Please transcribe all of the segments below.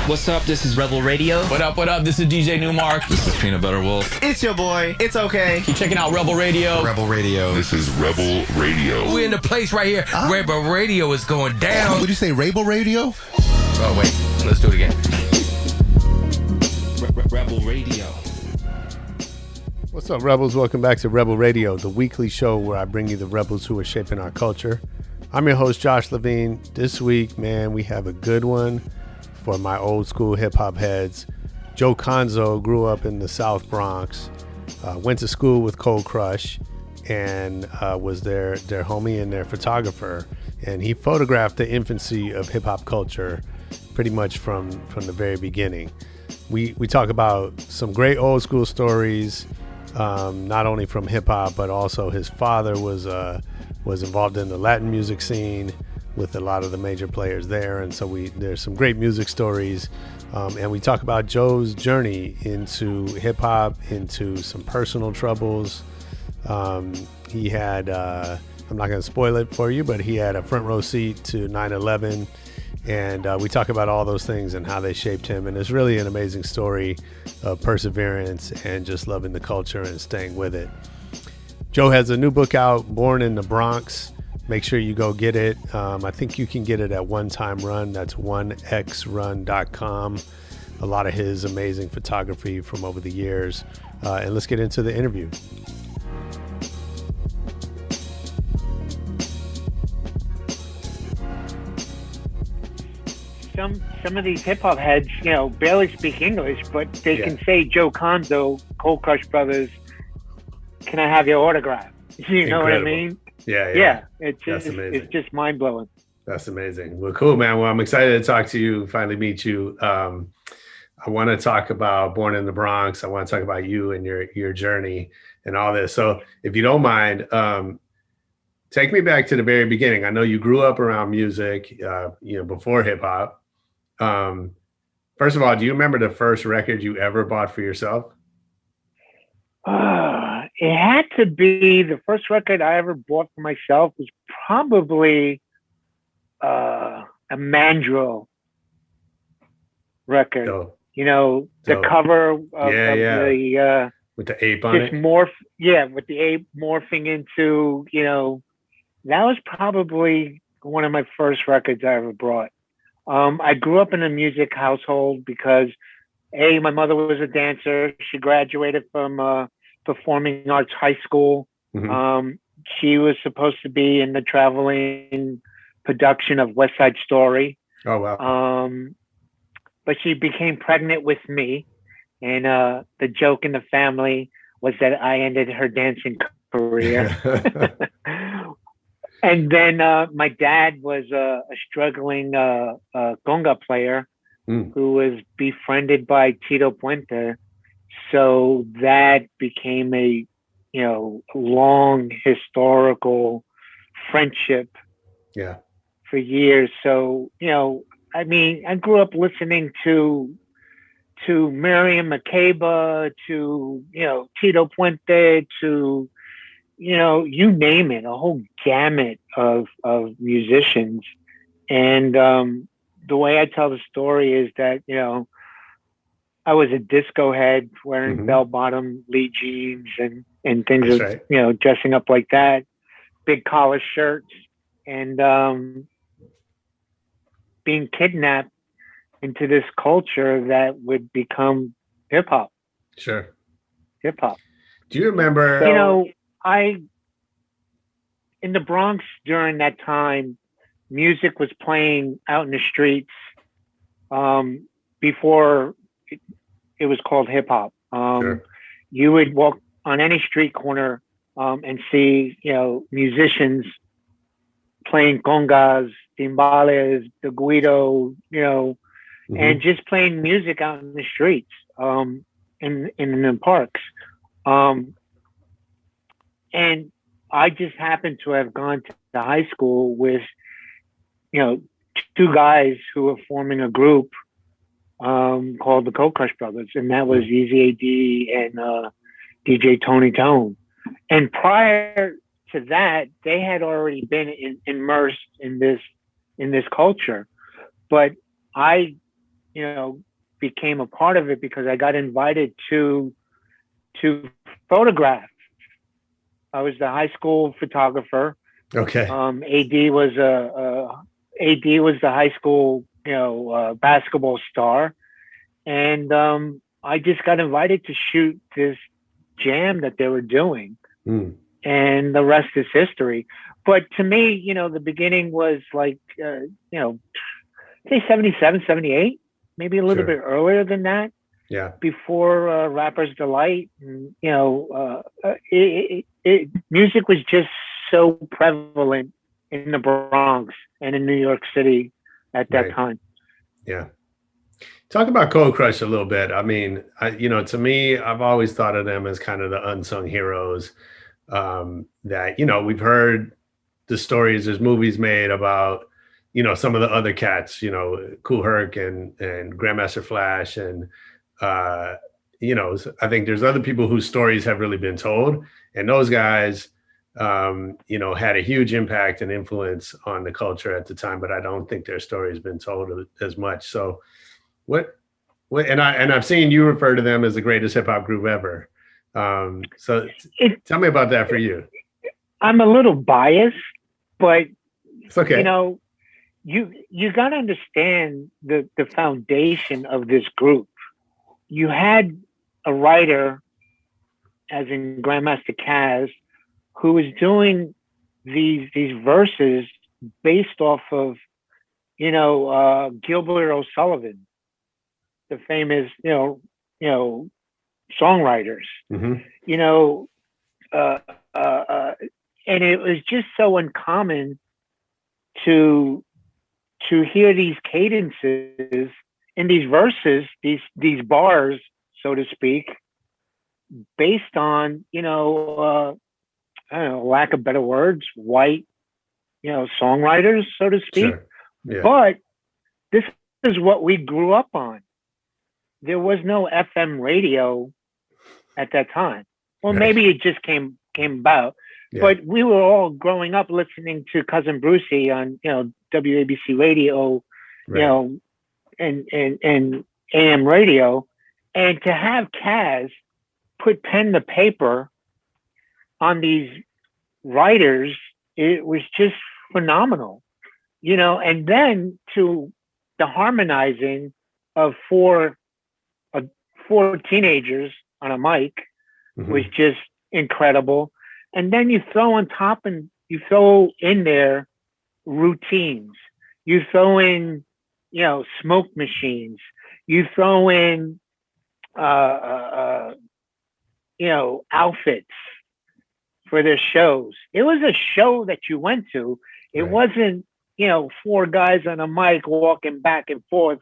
What's up? This is Rebel Radio. What up? What up? This is DJ Newmark. This is Peanut Butter Wolf. It's your boy. It's okay. Keep checking out Rebel Radio. Rebel Radio. This is Rebel Radio. We're in the place right here. Rebel Radio is going down. Would you say Rebel Radio? Oh, wait. Let's do it again. Rebel Radio. What's up, Rebels? Welcome back to Rebel Radio, the weekly show where I bring you the rebels who are shaping our culture. I'm your host, Josh Levine. This week, man, we have a good one for my old school hip-hop heads. Joe Conzo grew up in the South Bronx, went to school with Cold Crush, and was their homie and their photographer. And he photographed the infancy of hip-hop culture pretty much from the very beginning. We talk about some great old school stories, not only from hip-hop, but also his father was involved in the Latin music scene with a lot of the major players there, and so there's some great music stories, and we talk about Joe's journey into hip-hop, into some personal troubles. He had, I'm not going to spoil it for you, but he had a front row seat to 9/11, and we talk about all those things and how they shaped him, and it's really an amazing story of perseverance and just loving the culture and staying with it. Joe has a new book out, Born in the Bronx. Make sure you go get it. I think you can get it at One Time Run. That's onexrun.com. A lot of his amazing photography from over the years. And let's get into the interview. Some of these hip hop heads, barely speak English, but they can say Joe Conzo, Cold Crush Brothers. Can I have your autograph? You know what I mean? Yeah. It's just mind blowing. That's amazing. Well, cool, man. Well, I'm excited to talk to you, finally meet you. I want to talk about Born in the Bronx. I want to talk about you and your journey and all this. So if you don't mind, take me back to the very beginning. I know you grew up around music, before hip hop. First of all, do you remember the first record you ever bought for yourself? It had to be the first record I ever bought for myself was probably a Mandrill record. Dope. The Dope. Cover of the with the ape on it. With the ape morphing into that was probably one of my first records I ever bought. I grew up in a music household because my mother was a dancer. She graduated from Performing Arts High School. Mm-hmm. She was supposed to be in the traveling production of West Side Story. Oh, wow. But she became pregnant with me. And the joke in the family was that I ended her dancing career. And then my dad was a struggling conga player who was befriended by Tito Puente. So that became a, long historical friendship for years. So, I grew up listening to Miriam Makeba, to, Tito Puente, to, you name it, a whole gamut of musicians. And the way I tell the story is that, I was a disco head wearing bell-bottom Lee jeans and things, dressing up like that, big collar shirts, and being kidnapped into this culture that would become hip hop. Sure. Hip hop. Do you remember? In the Bronx during that time, music was playing out in the streets before it was called hip hop. Sure. You would walk on any street corner and see, musicians playing congas, timbales, the guido, and just playing music out in the streets, in the parks. And I just happened to have gone to the high school with, two guys who were forming a group called the Cold Crush Brothers, and that was Easy AD and DJ Tony Tone. And prior to that, they had already been immersed in this culture. But I became a part of it because I got invited to photograph. I was the high school photographer. Okay. AD was the high school, basketball star, and I just got invited to shoot this jam that they were doing, and the rest is history. But to me, the beginning was like, say 77, 78, maybe a little bit earlier than that. Yeah. Before Rapper's Delight, and, music was just so prevalent in the Bronx and in New York City at that time. Yeah. Talk about Cold Crush a little bit. I mean, to me, I've always thought of them as kind of the unsung heroes that, we've heard the stories. There's movies made about, some of the other cats, Kool Herc and Grandmaster Flash. And, I think there's other people whose stories have really been told. And those guys, had a huge impact and influence on the culture at the time, but I don't think their story has been told as much. So and I've seen you refer to them as the greatest hip hop group ever. So tell me about that for you. I'm a little biased, but it's okay. You got to understand the foundation of this group. You had a writer, as in Grandmaster Caz, who was doing these verses based off of, Gilbert O'Sullivan, the famous, songwriters, and it was just so uncommon to hear these cadences in these verses, these bars, so to speak, based on, I don't know, lack of better words, white, songwriters, so to speak. Sure. Yeah. But this is what we grew up on. There was no FM radio at that time. Well, maybe it just came about. Yeah. But we were all growing up listening to Cousin Brucey on, WABC radio, and AM radio. And to have Caz put pen to paper on these writers, it was just phenomenal, and then to the harmonizing of four teenagers on a mic was just incredible. And then you throw on top and you throw in there routines, you throw in, smoke machines, you throw in, outfits for their shows. It was a show that you went to. It wasn't, four guys on a mic walking back and forth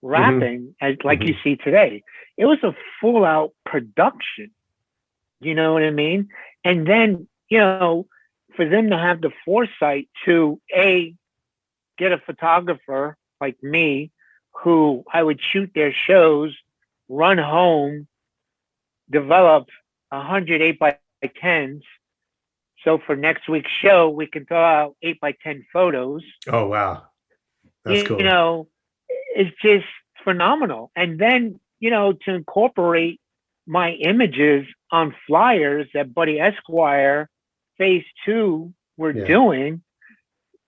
rapping as like you see today. It was a full out production. You know what I mean? And then, for them to have the foresight to get a photographer like me, who I would shoot their shows, run home, develop 100 8x10s. So for next week's show, we can throw out 8x10 photos. Oh, wow. That's cool. It's just phenomenal. And then, to incorporate my images on flyers that Buddy Esquire Phase 2 were doing.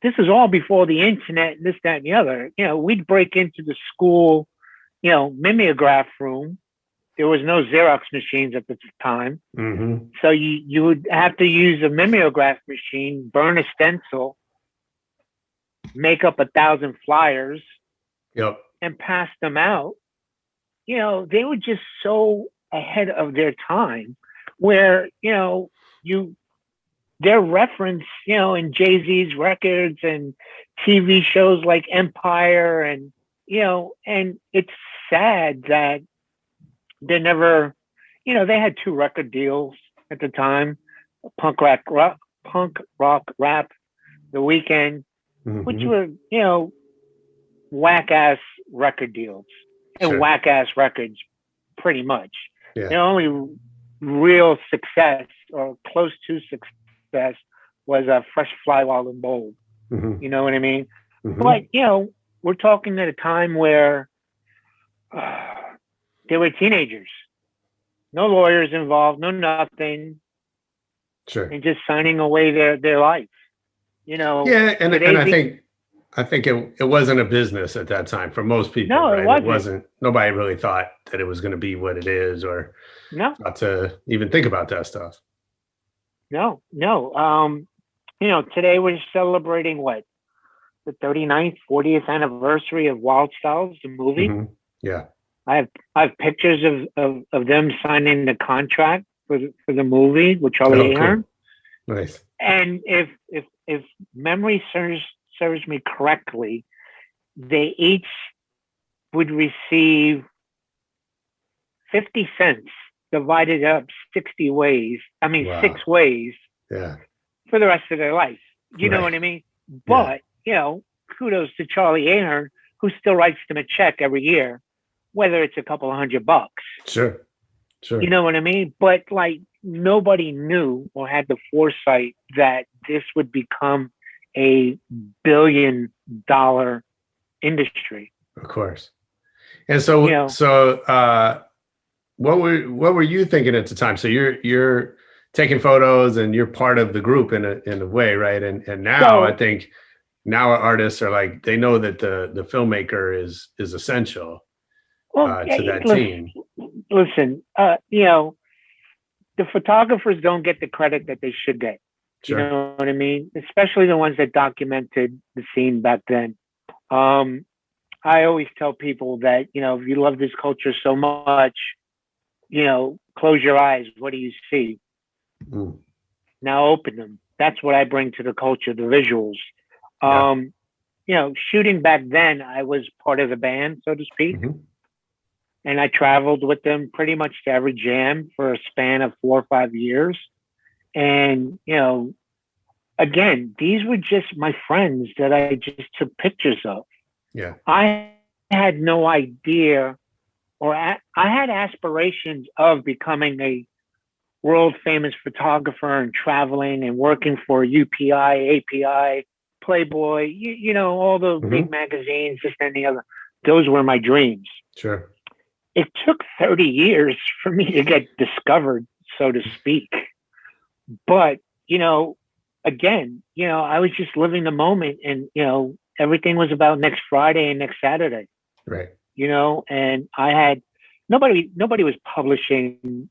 This is all before the internet and this, that, and the other. We'd break into the school, mimeograph room. There was no Xerox machines at the time. So you would have to use a mimeograph machine, burn a stencil, make up 1,000 flyers, and pass them out. They were just so ahead of their time, where, their reference, in Jay-Z's records and TV shows like Empire, and, and it's sad that they never, they had 2 record deals at the time, punk rock rap, The Weeknd, which were, whack ass record deals and whack ass records, pretty much. The only real success or close to success was a Fresh Fly Wild and Bold. You know what I mean? But, we're talking at a time where, they were teenagers, no lawyers involved, no nothing, Sure. and just signing away their life. Yeah, and I think it wasn't a business at that time for most people. No, right? it wasn't. Nobody really thought that it was going to be what it is, or not to even think about that stuff. No. Today we're celebrating what? The 39th, 40th anniversary of Wild Styles, the movie. Mm-hmm. Yeah. I have pictures of them signing the contract for the movie with Charlie Ahern. Cool. Nice. And if memory serves me correctly, they each would receive 50 cents divided up 60 ways. I mean, Wow. 6 ways. Yeah. For the rest of their life. You know what I mean? But, kudos to Charlie Ahern, who still writes them a check every year, whether it's a couple of $100. Sure. You know what I mean? But like nobody knew or had the foresight that this would become a $1 billion industry. Of course. And so, what were you thinking at the time? So you're taking photos and you're part of the group in a way, right? And now I think now artists are like, they know that the filmmaker is essential to that team. Listen, the photographers don't get the credit that they should get. Sure. You know what I mean? Especially the ones that documented the scene back then. I always tell people that, if you love this culture so much, close your eyes. What do you see? Mm. Now open them. That's what I bring to the culture, the visuals. Shooting back then, I was part of the band, so to speak. Mm-hmm. And I traveled with them pretty much to every jam for a span of 4 or 5 years. And, again, these were just my friends that I just took pictures of. Yeah. I had no idea, or I had aspirations of becoming a world famous photographer and traveling and working for UPI, API, Playboy, all the big magazines, this and the other. Those were my dreams. Sure. It took 30 years for me to get discovered, so to speak. But, again, I was just living the moment, and, everything was about next Friday and next Saturday. Right. And I had nobody was publishing,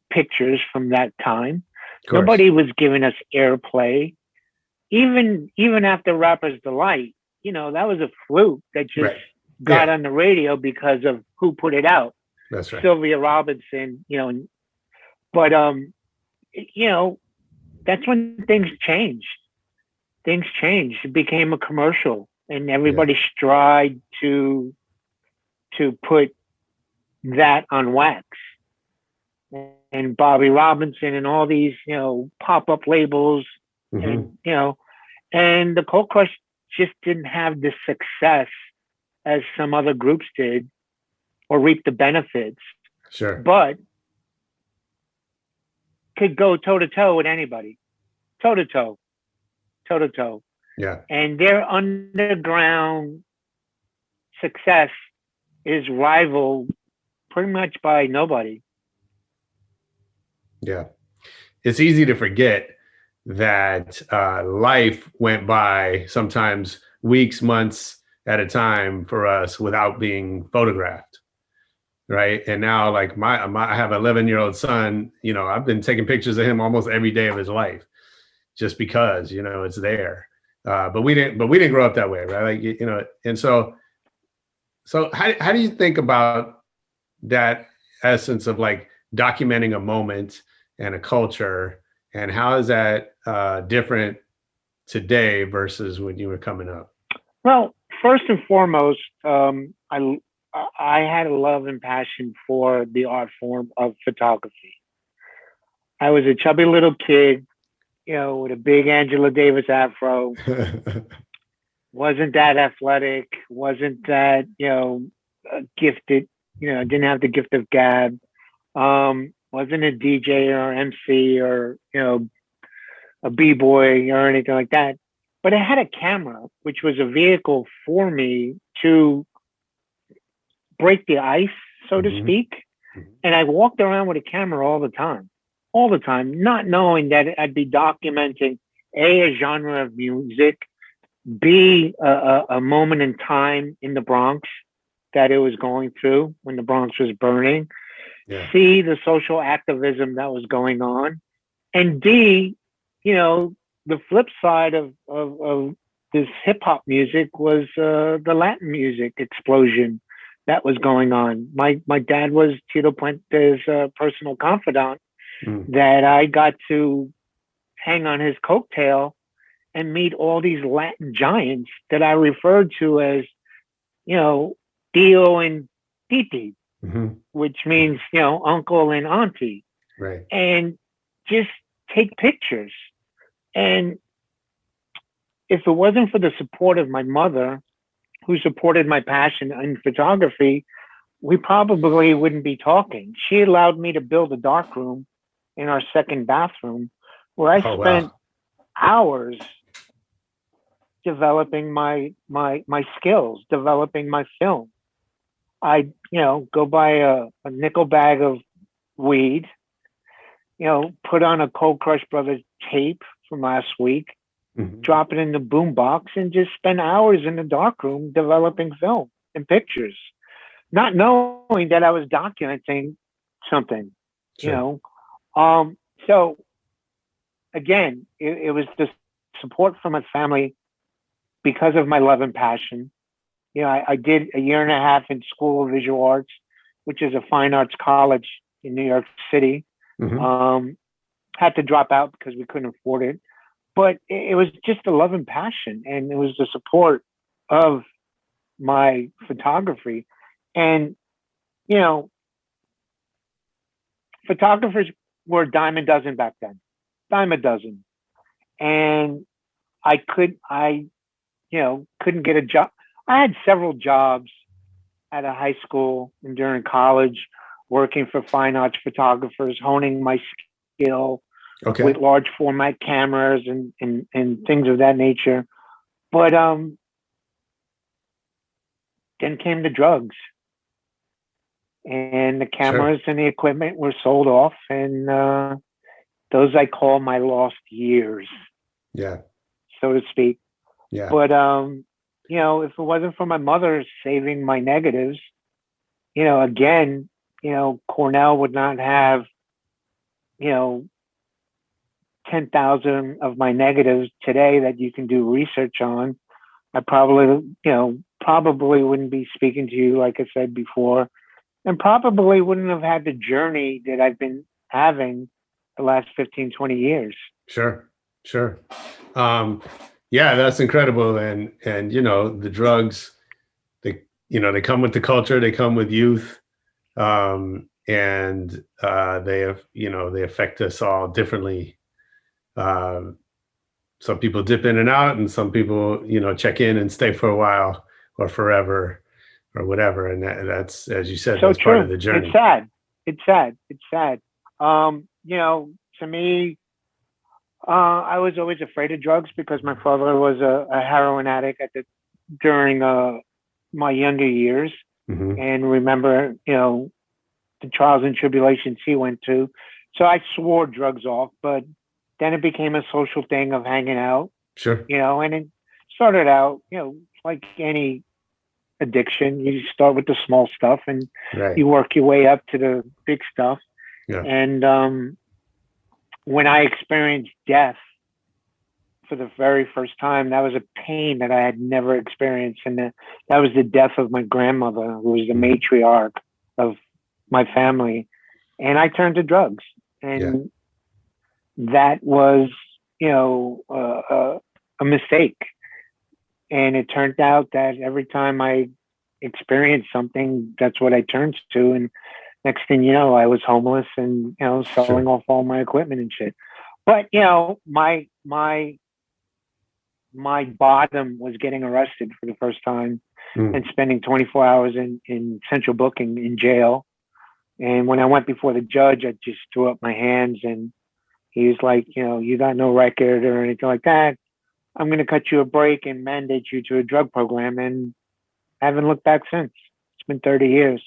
pictures from that time. Nobody was giving us airplay. Even after Rapper's Delight, that was a fluke that just got on the radio because of who put it out. That's right. Sylvia Robinson, but that's when things changed. Things changed. It became a commercial, and everybody tried to put that on wax. And Bobby Robinson and all these, pop-up labels, and and the Cold Crush just didn't have the success as some other groups did, or reap the benefits. Sure. But could go toe to toe with anybody, toe to toe. Yeah. And their underground success is rivaled pretty much by nobody. Yeah. It's easy to forget that life went by sometimes weeks, months at a time for us without being photographed. Right. And now, like I have an 11-year-old son, I've been taking pictures of him almost every day of his life just because, it's there. But we didn't grow up that way. Right. Like, and so how do you think about that essence of like documenting a moment and a culture, and how is that different today versus when you were coming up? Well, first and foremost, I had a love and passion for the art form of photography. I was a chubby little kid, with a big Angela Davis afro. Wasn't that athletic, wasn't that, gifted, didn't have the gift of gab. Wasn't a DJ or MC or, a B-boy or anything like that. But I had a camera, which was a vehicle for me to break the ice, so to speak. And I walked around with a camera all the time, not knowing that I'd be documenting a genre of music, B, a moment in time in the Bronx that it was going through when the Bronx was burning, C, the social activism that was going on, and D, the flip side of this hip hop music was the Latin music explosion that was going on. My dad was Tito Puente's personal confidant that I got to hang on his coattail and meet all these Latin giants that I referred to as, Tio and Titi, which means, uncle and auntie. Right. And just take pictures. And if it wasn't for the support of my mother, who supported my passion in photography, we probably wouldn't be talking. She allowed me to build a darkroom in our second bathroom where I spent hours developing my skills, developing my film. I'd, go buy a nickel bag of weed, put on a Cold Crush Brothers tape from last week, drop it in the boombox, and just spend hours in the darkroom developing film and pictures, not knowing that I was documenting something, So again, it was the support from my family because of my love and passion. I did a year and a half in School of Visual Arts, which is a fine arts college in New York City. Had to drop out because we couldn't afford it. But it was just a love and passion, and it was the support of my photography. And, photographers were a dime a dozen back then, dime a dozen. And I couldn't get a job. I had several jobs at a high school and during college, working for fine arts photographers, honing my skill with large format cameras and things of that nature. But then came the drugs, and the cameras and the equipment were sold off, and those I call my lost years, so to speak. But if it wasn't for my mother saving my negatives, again, Cornell would not have, 10,000 of my negatives today that you can do research on. I probably wouldn't be speaking to you, like I said before, and probably wouldn't have had the journey that I've been having the last 15, 20 years. Sure. Yeah, that's incredible. And the drugs, they come with the culture, they come with youth. And they affect us all differently. Some people dip in and out, and some people, check in and stay for a while or forever or whatever. And that's, as you said, that's part of the journey. It's sad. To me, I was always afraid of drugs because my father was a heroin addict during my younger years, and remember, the trials and tribulations he went to. So I swore drugs off, but then it became a social thing of hanging out. Sure. And it started out, like any addiction, you start with the small stuff and you work your way up to the big stuff. Yeah. And when I experienced death for the very first time, that was a pain that I had never experienced. And that was the death of my grandmother, who was the matriarch of my family. And I turned to drugs. And that was, a mistake. And it turned out that every time I experienced something, that's what I turned to. And next thing you know, I was homeless and, selling off all my equipment and shit. But, my bottom was getting arrested for the first time and spending 24 hours in central booking in jail. And when I went before the judge, I just threw up my hands, and he was like, you got no record or anything like that. I'm going to cut you a break and mandate you to a drug program. And I haven't looked back since. It's been 30 years.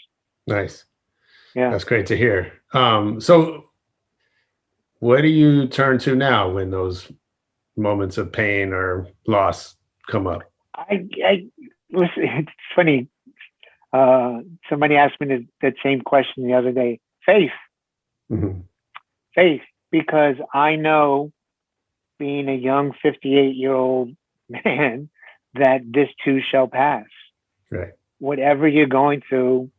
Nice. Yeah. That's great to hear. So what do you turn to now when those moments of pain or loss come up? I listen, it's funny. Somebody asked me that same question the other day. Faith. Mm-hmm. Faith. Because I know, being a young 58-year-old man, that this too shall pass. Right. Whatever you're going through,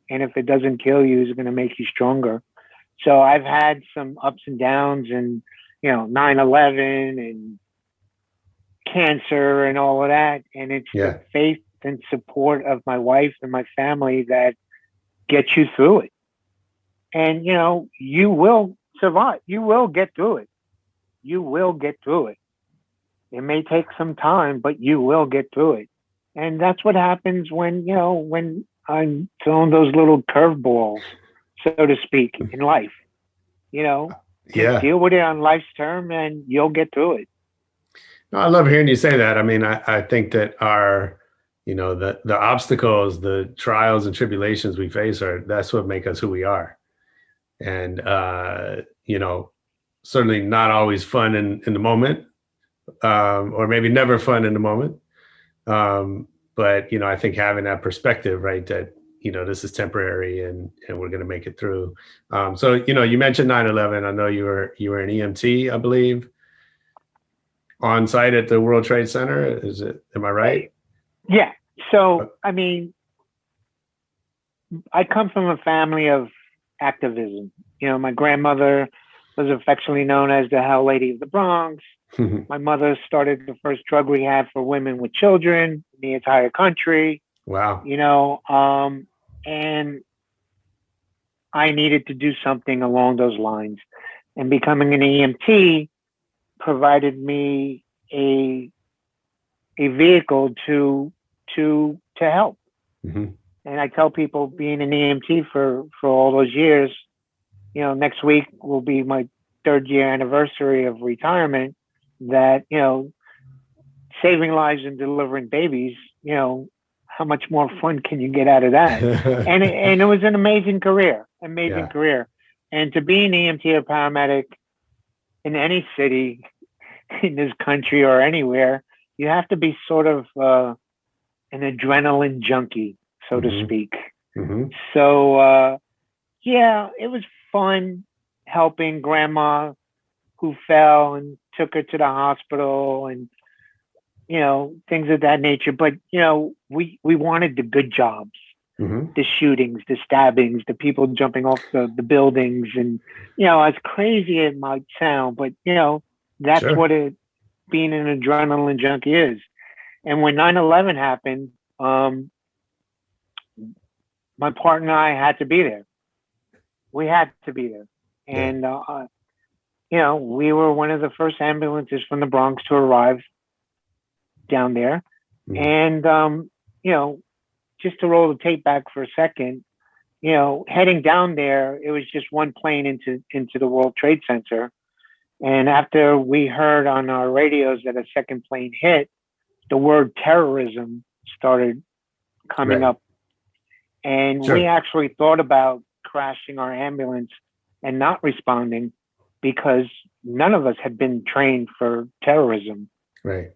and if it doesn't kill you, is going to make you stronger. So I've had some ups and downs, and 9/11 and cancer and all of that, and it's the faith and support of my wife and my family that gets you through it. And you will survive. You will get through it. You will get through it. It may take some time, but you will get through it. And that's what happens when I'm throwing those little curveballs, so to speak, in life. Just deal with it on life's term, and you'll get through it. No, I love hearing you say that. I mean, I think that our, the obstacles, the trials and tribulations we face that's what make us who we are. And, certainly not always fun in the moment, or maybe never fun in the moment. But, I think having that perspective, right, that, this is temporary and we're going to make it through. So, you mentioned 9/11. I know you were an EMT, I believe, on site at the World Trade Center. Am I right? Yeah. So, I mean, I come from a family of activism. My grandmother was affectionately known as the Hell Lady of the Bronx. My mother started the first drug rehab for women with children in the entire country. Wow. And I needed to do something along those lines. And becoming an EMT provided me a vehicle to help. Mm-hmm. And I tell people, being an EMT for all those years, next week will be my 3rd year anniversary of retirement, that, saving lives and delivering babies, how much more fun can you get out of that? and it was an amazing career. And to be an EMT or paramedic in any city in this country or anywhere, you have to be sort of an adrenaline junkie, so to speak. Mm-hmm. So, it was fun helping grandma who fell and took her to the hospital and, things of that nature. But, we wanted the good jobs, the shootings, the stabbings, the people jumping off the buildings. And, as crazy it might sound, but, that's what being an adrenaline junkie is. And when 9/11 happened, my partner and I had to be there. We had to be there. And, we were one of the first ambulances from the Bronx to arrive down there. And, just to roll the tape back for a second, heading down there, it was just one plane into the World Trade Center. And after we heard on our radios that a second plane hit, the word terrorism started coming up. And we actually thought about crashing our ambulance and not responding, because none of us had been trained for terrorism. Right.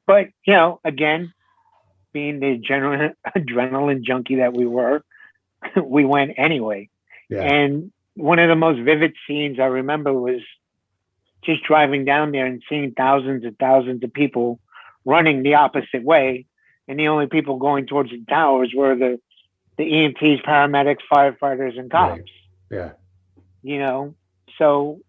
But again, being the adrenaline junkie that we were, we went anyway. Yeah. And one of the most vivid scenes I remember was just driving down there and seeing thousands and thousands of people running the opposite way. And the only people going towards the towers were the EMTs, paramedics, firefighters, and cops. Right. Yeah. So,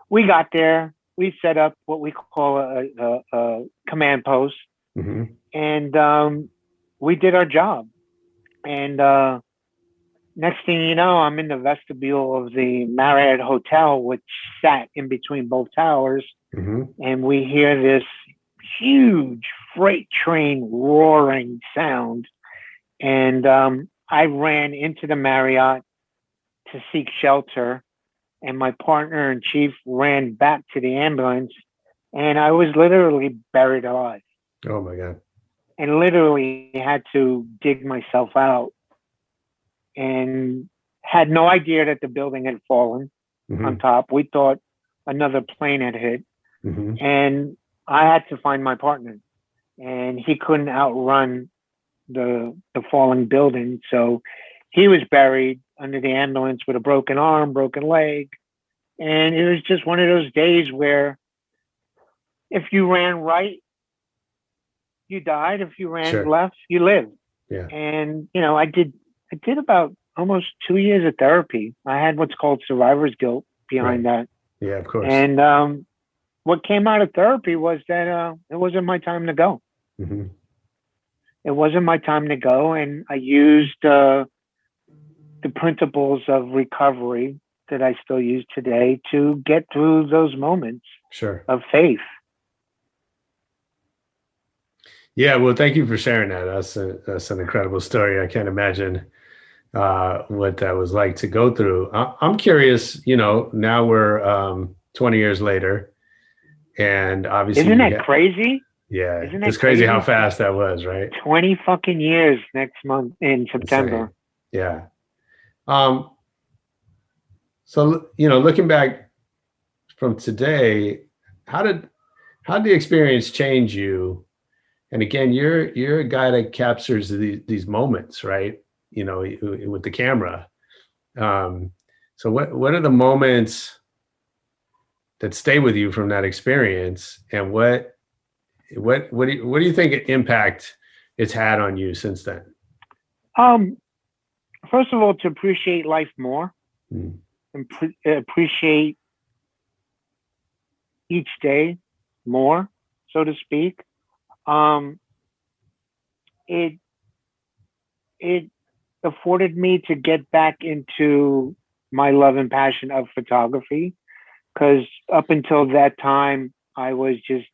we got there. We set up what we call a command post. Mm-hmm. And we did our job. And next thing you know, I'm in the vestibule of the Marriott Hotel, which sat in between both towers. Mm-hmm. And we hear this huge freight train roaring sound. And I ran into the Marriott to seek shelter. And my partner and chief ran back to the ambulance. And I was literally buried alive. Oh, my God. and literally had to dig myself out, and had no idea that the building had fallen on top. We thought another plane had hit, and I had to find my partner, and he couldn't outrun the falling building. So he was buried under the ambulance with a broken arm, broken leg. And it was just one of those days where if you ran right, you died. If you ran left, you lived. Yeah. And, I did about almost 2 years of therapy. I had what's called survivor's guilt behind that. Yeah, of course. And what came out of therapy was that it wasn't my time to go. It wasn't my time to go. And I used the principles of recovery that I still use today to get through those moments of faith. Yeah, well, thank you for sharing that. That's an incredible story. I can't imagine what that was like to go through. I'm curious, now we're 20 years later, and obviously... Isn't that crazy? Yeah, Isn't that it's crazy how fast that was, right? 20 fucking years next month in September. Yeah. So, looking back from today, how did the experience change you? And again, you're a guy that captures these moments, right? With the camera. So what are the moments that stay with you from that experience, and what do you think impact it's had on you since then? First of all, to appreciate life more, and appreciate each day more, so to speak. It afforded me to get back into my love and passion of photography, because up until that time, I was just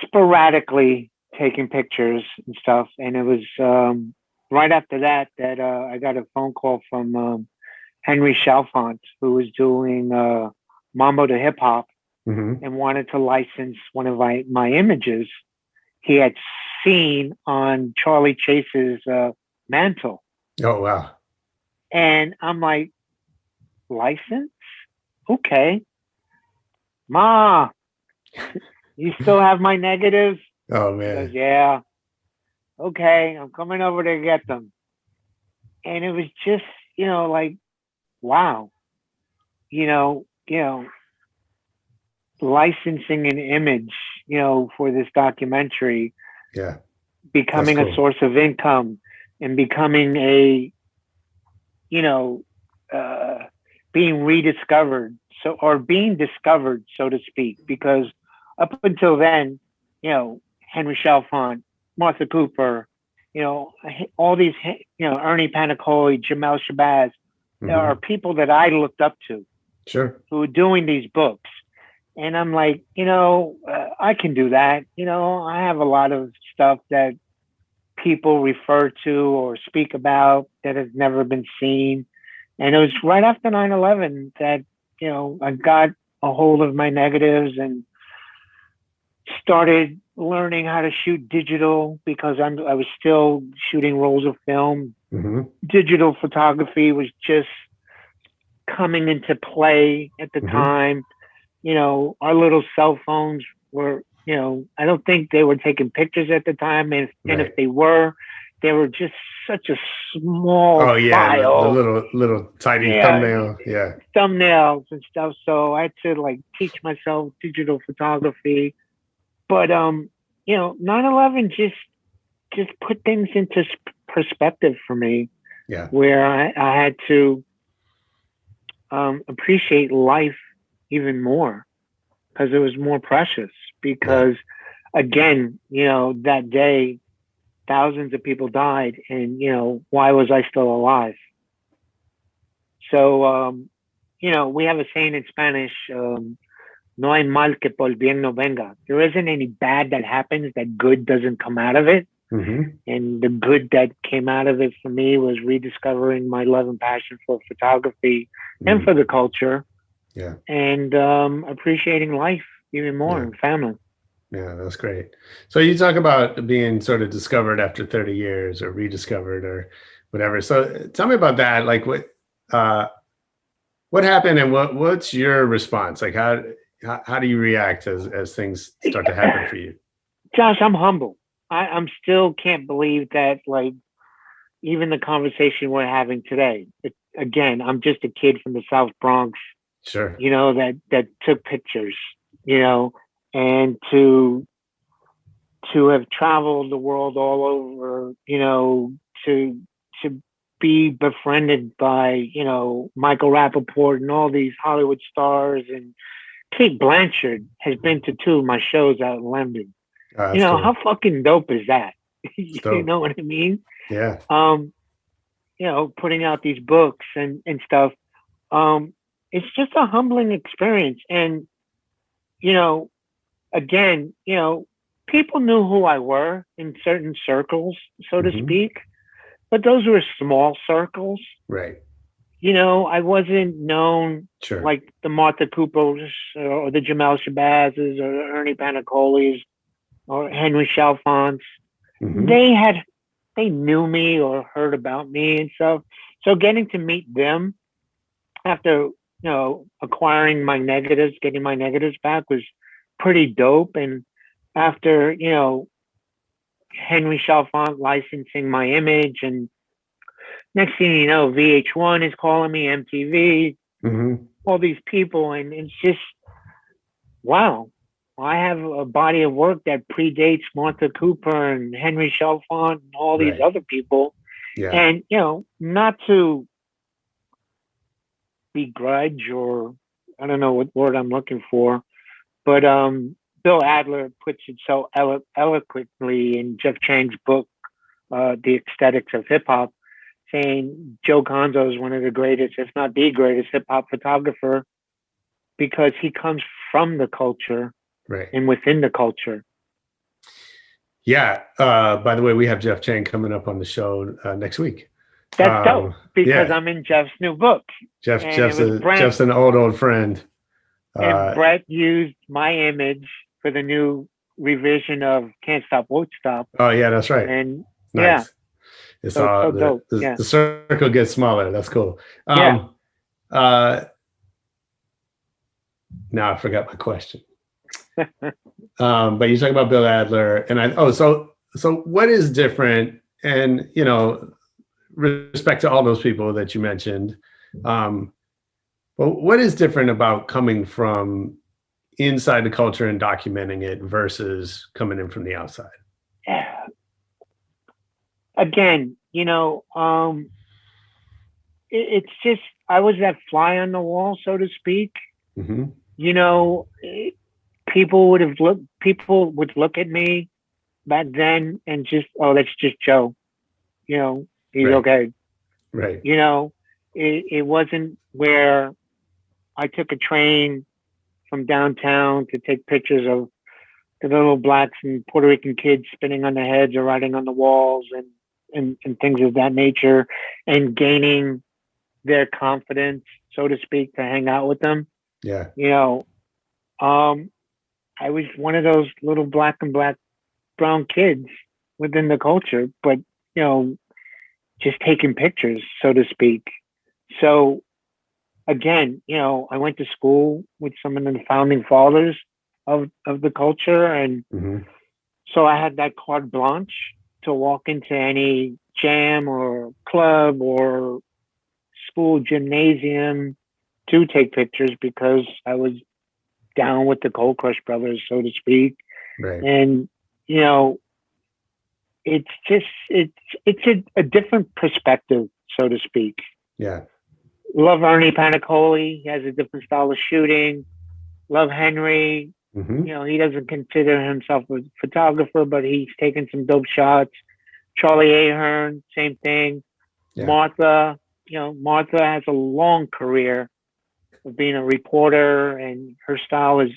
sporadically taking pictures and stuff. And it was right after that I got a phone call from Henry Chalfant, who was doing Mambo to Hip Hop, and wanted to license one of my images he had seen on Charlie Chase's mantle. Oh, wow. And I'm like, license? Okay. Ma, you still have my negatives? Oh, man. He goes, yeah. Okay, I'm coming over to get them. And it was just, like, wow. Licensing an image, for this documentary. Yeah. Becoming a source of income, and becoming a, being rediscovered, being discovered, so to speak, because up until then, Henry Chalfant, Martha Cooper, all these, Ernie Panicoli, Jamel Shabazz, there are people that I looked up to, who were doing these books. And I'm like, I can do that. I have a lot of stuff that people refer to or speak about that has never been seen. And it was right after 9/11 that, I got a hold of my negatives and started learning how to shoot digital, because I was still shooting rolls of film. Digital photography was just coming into play at the time. Our little cell phones were, I don't think they were taking pictures at the time. And if they were just such a small file. The little tiny thumbnail. Yeah. Thumbnails and stuff. So I had to teach myself digital photography. But, 9/11 just put things into perspective for me. Yeah. Where I had to appreciate life even more, because it was more precious. Because again, that day, thousands of people died, and why was I still alive? So we have a saying in Spanish, no hay mal que por bien no venga. There isn't any bad that happens that good doesn't come out of it. And the good that came out of it for me was rediscovering my love and passion for photography and for the culture. Yeah. And appreciating life even more, and family. Yeah, that's great. So you talk about being sort of discovered after 30 years or rediscovered or whatever. So tell me about that. Like what happened and what's your response? Like how do you react as things start to happen for you? Josh, I'm humble. I'm still can't believe that, like, even the conversation we're having today. Again, I'm just a kid from the South Bronx, Sure. that took pictures, and to have traveled the world all over, to be befriended by, Michael Rappaport and all these Hollywood stars, and Kate Blanchard has been to 2 of my shows out in London. That's cool. How fucking dope is that? You dope. know what I mean? Yeah. Putting out these books and stuff. It's just a humbling experience. And, again, people knew who I were in certain circles, so to speak, but those were small circles. Right. I wasn't known like the Martha Coopers or the Jamel Shabazzes or Ernie Panicolis or Henry Chalfants. They knew me or heard about me and stuff. So getting to meet them after, acquiring my negatives, getting my negatives back was pretty dope. And after, Henry Chalfant licensing my image, and next thing you know, VH1 is calling me, MTV, all these people. And it's just, wow. I have a body of work that predates Martha Cooper and Henry Chalfant and all these other people. Yeah. And, not to begrudge, or I don't know what word I'm looking for, but Bill Adler puts it so eloquently in Jeff Chang's book, The Aesthetics of Hip Hop, saying Joe Conzo is one of the greatest, if not the greatest, hip hop photographer, because he comes from the culture. Right. And within the culture. Yeah. By the way, we have Jeff Chang coming up on the show next week. That's dope, because I'm in Jeff's new book. Jeff's an old friend. And Brett used my image for the new revision of Can't Stop, Won't Stop. Oh, yeah, that's right. And nice. It's all so the circle gets smaller. That's cool. Now I forgot my question. But you talk about Bill Adler, and so what is different? And respect to all those people that you mentioned, but what is different about coming from inside the culture and documenting it versus coming in from the outside? Again, it's just, I was that fly on the wall, so to speak. People would look at me back then and just, oh, that's just Joe. He's okay. Right. It wasn't where I took a train from downtown to take pictures of the little blacks and Puerto Rican kids spinning on their heads or riding on the walls and things of that nature, and gaining their confidence, so to speak, to hang out with them. Yeah. I was one of those little black and brown kids within the culture, but, just taking pictures, so to speak. So again, I went to school with some of the founding fathers of the culture. And so I had that carte blanche to walk into any jam or club or school gymnasium to take pictures, because I was down with the Cold Crush Brothers, so to speak. Right. And, it's just, it's a different perspective, so to speak. Yeah. Love Ernie Panicoli. He has a different style of shooting. Love Henry. He doesn't consider himself a photographer, but he's taken some dope shots. Charlie Ahern, same thing. Yeah. Martha has a long career of being a reporter, and her style is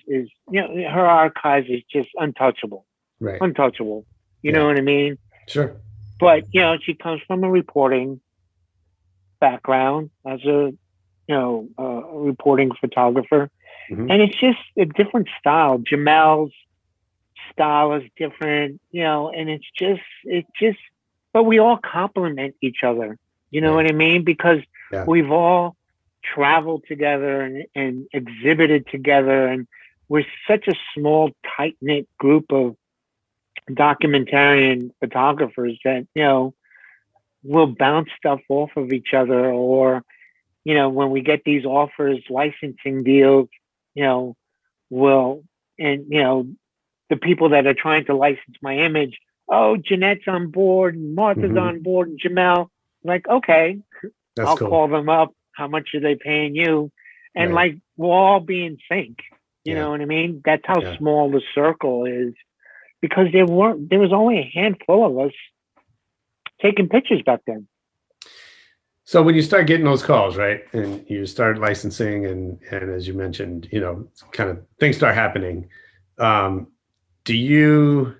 her archives is just untouchable. Right. Untouchable. You know what I mean? Sure. But, she comes from a reporting background as a reporting photographer. And it's just a different style. Jamel's style is different, and it's just, but we all complement each other. You know what I mean? Because we've all traveled together and exhibited together, and we're such a small, tight-knit group of documentarian photographers that, we'll bounce stuff off of each other, or, when we get these offers, licensing deals, the people that are trying to license my image, oh, Jeanette's on board, and Martha's on board, and Jamel, like, okay, I'll call them up. How much are they paying you? And we'll all be in sync. You know what I mean? That's how small the circle is, because there was only a handful of us taking pictures back then. So when you start getting those calls, right, and you start licensing, and as you mentioned, kind of things start happening. Do you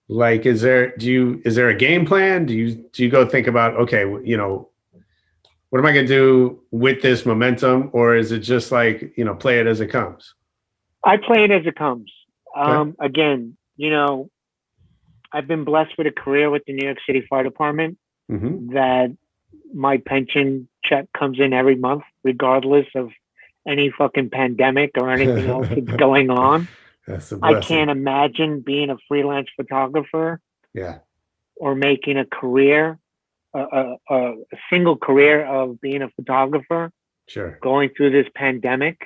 is there a game plan? Do you go think about, okay, what am I going to do with this momentum? Or is it just like, play it as it comes? I play it as it comes. Again, I've been blessed with a career with the New York City Fire Department that my pension check comes in every month, regardless of any fucking pandemic or anything else that's going on. I can't imagine being a freelance photographer or making a career, a single career of being a photographer, going through this pandemic.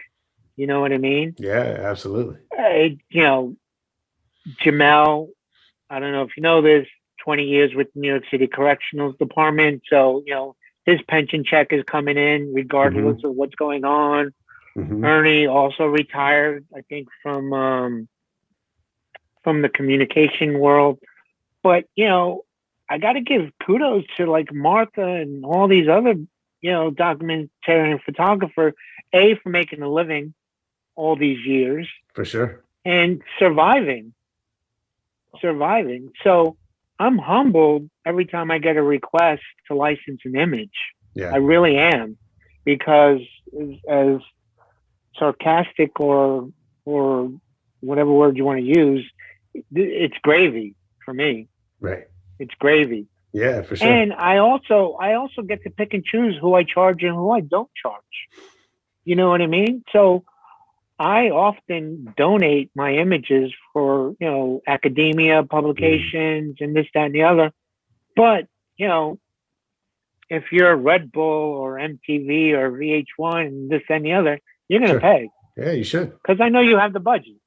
You know what I mean? Yeah, absolutely. Jamel, I don't know if you know this, 20 years with the New York City Correctional Department. So, his pension check is coming in regardless of what's going on. Ernie also retired, I think, from the communication world. But, I got to give kudos to like Martha and all these other, documentarian photographer, for making a living all these years. For sure. And surviving. So I'm humbled every time I get a request to license an image. I really am, because as sarcastic or whatever word you want to use, it's gravy for me. Right. It's gravy. Yeah, for sure. And I also get to pick and choose who I charge and who I don't charge. You know what I mean? So I often donate my images for, academia, publications, and this, that, and the other. But, if you're Red Bull or MTV or VH1 and this, that, and the other, you're going to pay. Yeah, you should. Because I know you have the budget.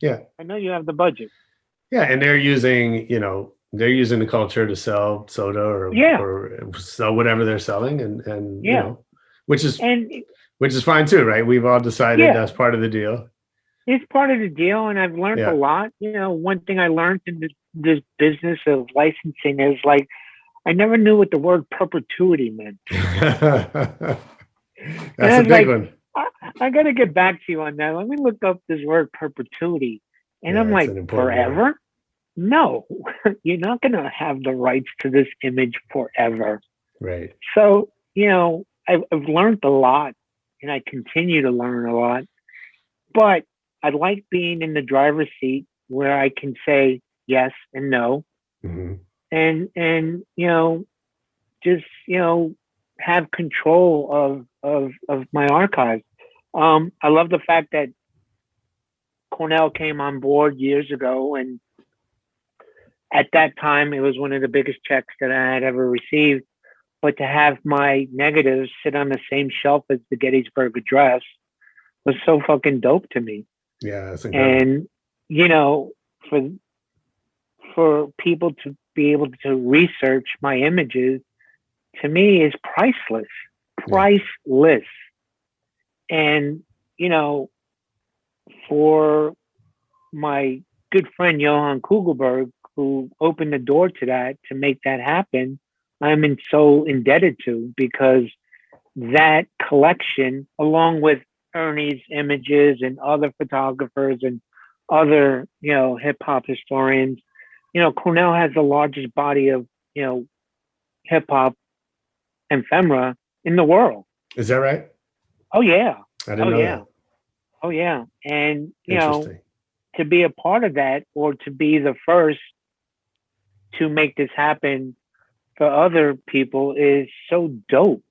Yeah. I know you have the budget. Yeah, and they're using, the culture to sell soda or sell whatever they're selling, and which is fine too, right? We've all decided that's part of the deal. It's part of the deal, and I've learned a lot. One thing I learned in this business of licensing is like, I never knew what the word perpetuity meant. That's a big one. I got to get back to you on that. Let me look up this word perpetuity. And I'm like, forever? Word. No, you're not going to have the rights to this image forever. Right. So, I've learned a lot, and I continue to learn a lot. But I like being in the driver's seat where I can say yes and no. And just, have control of my archive. I love the fact that Cornell came on board years ago, and at that time it was one of the biggest checks that I had ever received. But to have my negatives sit on the same shelf as the Gettysburg Address was so fucking dope to me. Yeah, that's incredible. And for people to be able to research my images, to me, is priceless. And for my good friend Johan Kugelberg, who opened the door to that, to make that happen, I'm so indebted to, because that collection, along with Ernie's images and other photographers and other, hip hop historians, Cornell has the largest body of, hip hop ephemera in the world. Is that right? Oh yeah. I didn't know that. Oh yeah. And to be a part of that or to be the first to make this happen for other people is so dope.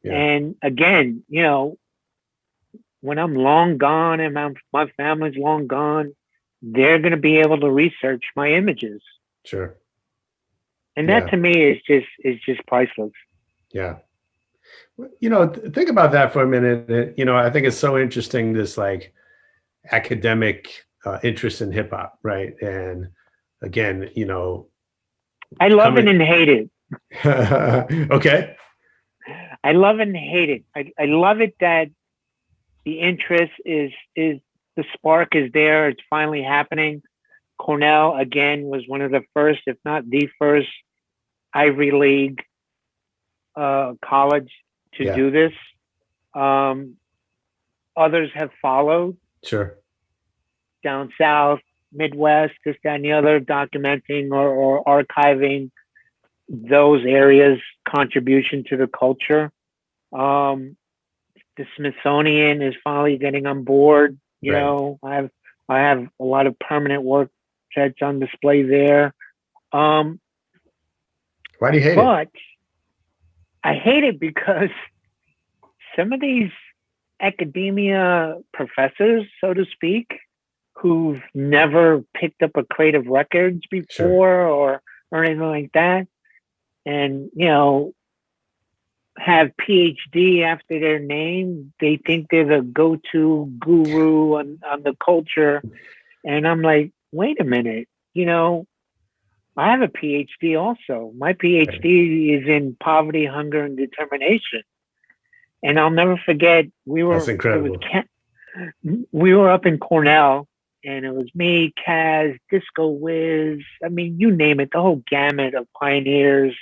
Yeah. And again, when I'm long gone and my family's long gone, they're going to be able to research my images. Sure. And that to me is just priceless. Yeah. Think about that for a minute. I think it's so interesting, this like academic interest in hip hop, right? And again, I love it and hate it. Okay. I love it and hate it. I love it that the interest is the spark is there. It's finally happening. Cornell again was one of the first, if not the first, Ivy League college to do this. Others have followed. Sure. Down south, Midwest, this, that, and the other, documenting or archiving those areas' contribution to the culture. The Smithsonian is finally getting on board. I have a lot of permanent work that's on display there. Why do you hate it? But I hate it because some of these academia professors, so to speak, who've never picked up a crate of records before or anything like that, and have PhD after their name, they think they're the go-to guru on the culture. And I'm like, wait a minute, I have a PhD also. My PhD is in poverty, hunger, and determination. And I'll never forget, That's incredible. We were up in Cornell, and it was me, Kaz, Disco Wiz, I mean, you name it, the whole gamut of pioneers,